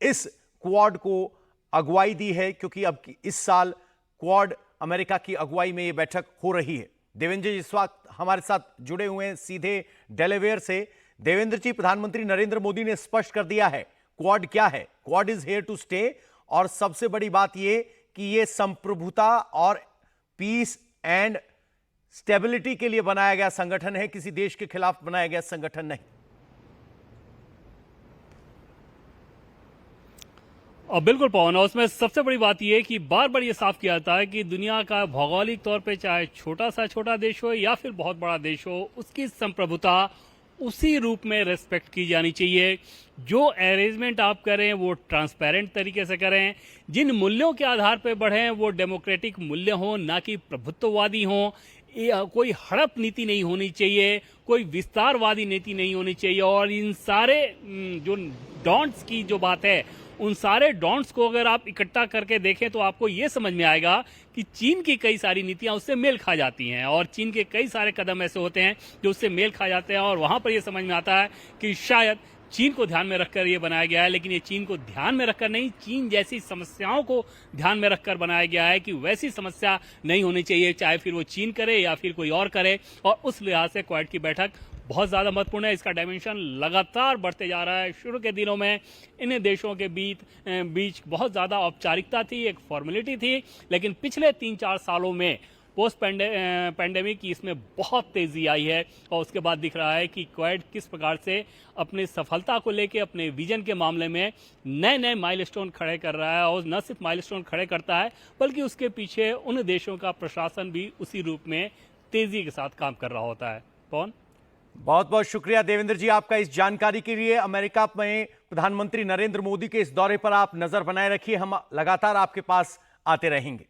इस क्वाड को अगुवाई दी है, क्योंकि अब इस साल क्वाड अमेरिका की अगुवाई में यह बैठक हो रही है। देवेंद्र जी इस वक्त हमारे साथ जुड़े हुए हैं सीधे डेलावेयर से। देवेंद्र जी, प्रधानमंत्री नरेंद्र मोदी ने स्पष्ट कर दिया है क्वाड क्या है, Quad is here to stay, और सबसे बड़ी बात यह कि यह संप्रभुता और पीस एंड स्टेबिलिटी के लिए बनाया गया संगठन है, किसी देश के खिलाफ बनाया गया संगठन नहीं। और बिल्कुल पवन, और उसमें सबसे बड़ी बात यह है कि बार बार ये साफ किया जाता है कि दुनिया का भौगोलिक तौर पे चाहे छोटा देश हो या फिर बहुत बड़ा देश हो, उसकी संप्रभुता उसी रूप में रेस्पेक्ट की जानी चाहिए। जो अरेंजमेंट आप करें वो ट्रांसपेरेंट तरीके से करें, जिन मूल्यों के आधार पर बढ़ें वो डेमोक्रेटिक मूल्य हो, ना कि प्रभुत्ववादी हो। कोई हड़प नीति नहीं होनी चाहिए, कोई विस्तारवादी नीति नहीं होनी चाहिए। और इन सारे जो डॉन्ट्स की जो बात है, उन सारे डॉन्ट्स को अगर आप इकट्ठा करके देखें तो आपको ये समझ में आएगा कि चीन की कई सारी नीतियां उससे मेल खा जाती हैं, और चीन के कई सारे कदम ऐसे होते हैं जो उससे मेल खा जाते हैं। और वहां पर ये समझ में आता है कि शायद चीन को ध्यान में रखकर ये बनाया गया है, लेकिन ये चीन को ध्यान में रखकर नहीं, चीन जैसी समस्याओं को ध्यान में रखकर बनाया गया है कि वैसी समस्या नहीं होनी चाहिए, चाहे फिर वो चीन करे या फिर कोई और करे। और उस लिहाज से क्वाड की बैठक बहुत ज़्यादा महत्वपूर्ण है। इसका डायमेंशन लगातार बढ़ते जा रहा है। शुरू के दिनों में इन देशों के बीच बहुत ज़्यादा औपचारिकता थी, एक फॉर्मेलिटी थी, लेकिन पिछले 3-4 सालों में पोस्ट पैंडेमिक की इसमें बहुत तेज़ी आई है। और उसके बाद दिख रहा है कि क्वाड किस प्रकार से अपनी सफलता को लेकर, अपने विजन के मामले में नए माइलस्टोन खड़े कर रहा है। और न सिर्फ माइलस्टोन खड़े करता है, बल्कि उसके पीछे उन देशों का प्रशासन भी उसी रूप में तेज़ी के साथ काम कर रहा होता है। कौन? बहुत बहुत शुक्रिया देवेंद्र जी आपका इस जानकारी के लिए। अमेरिका में प्रधानमंत्री नरेंद्र मोदी के इस दौरे पर आप नजर बनाए रखिए, हम लगातार आपके पास आते रहेंगे।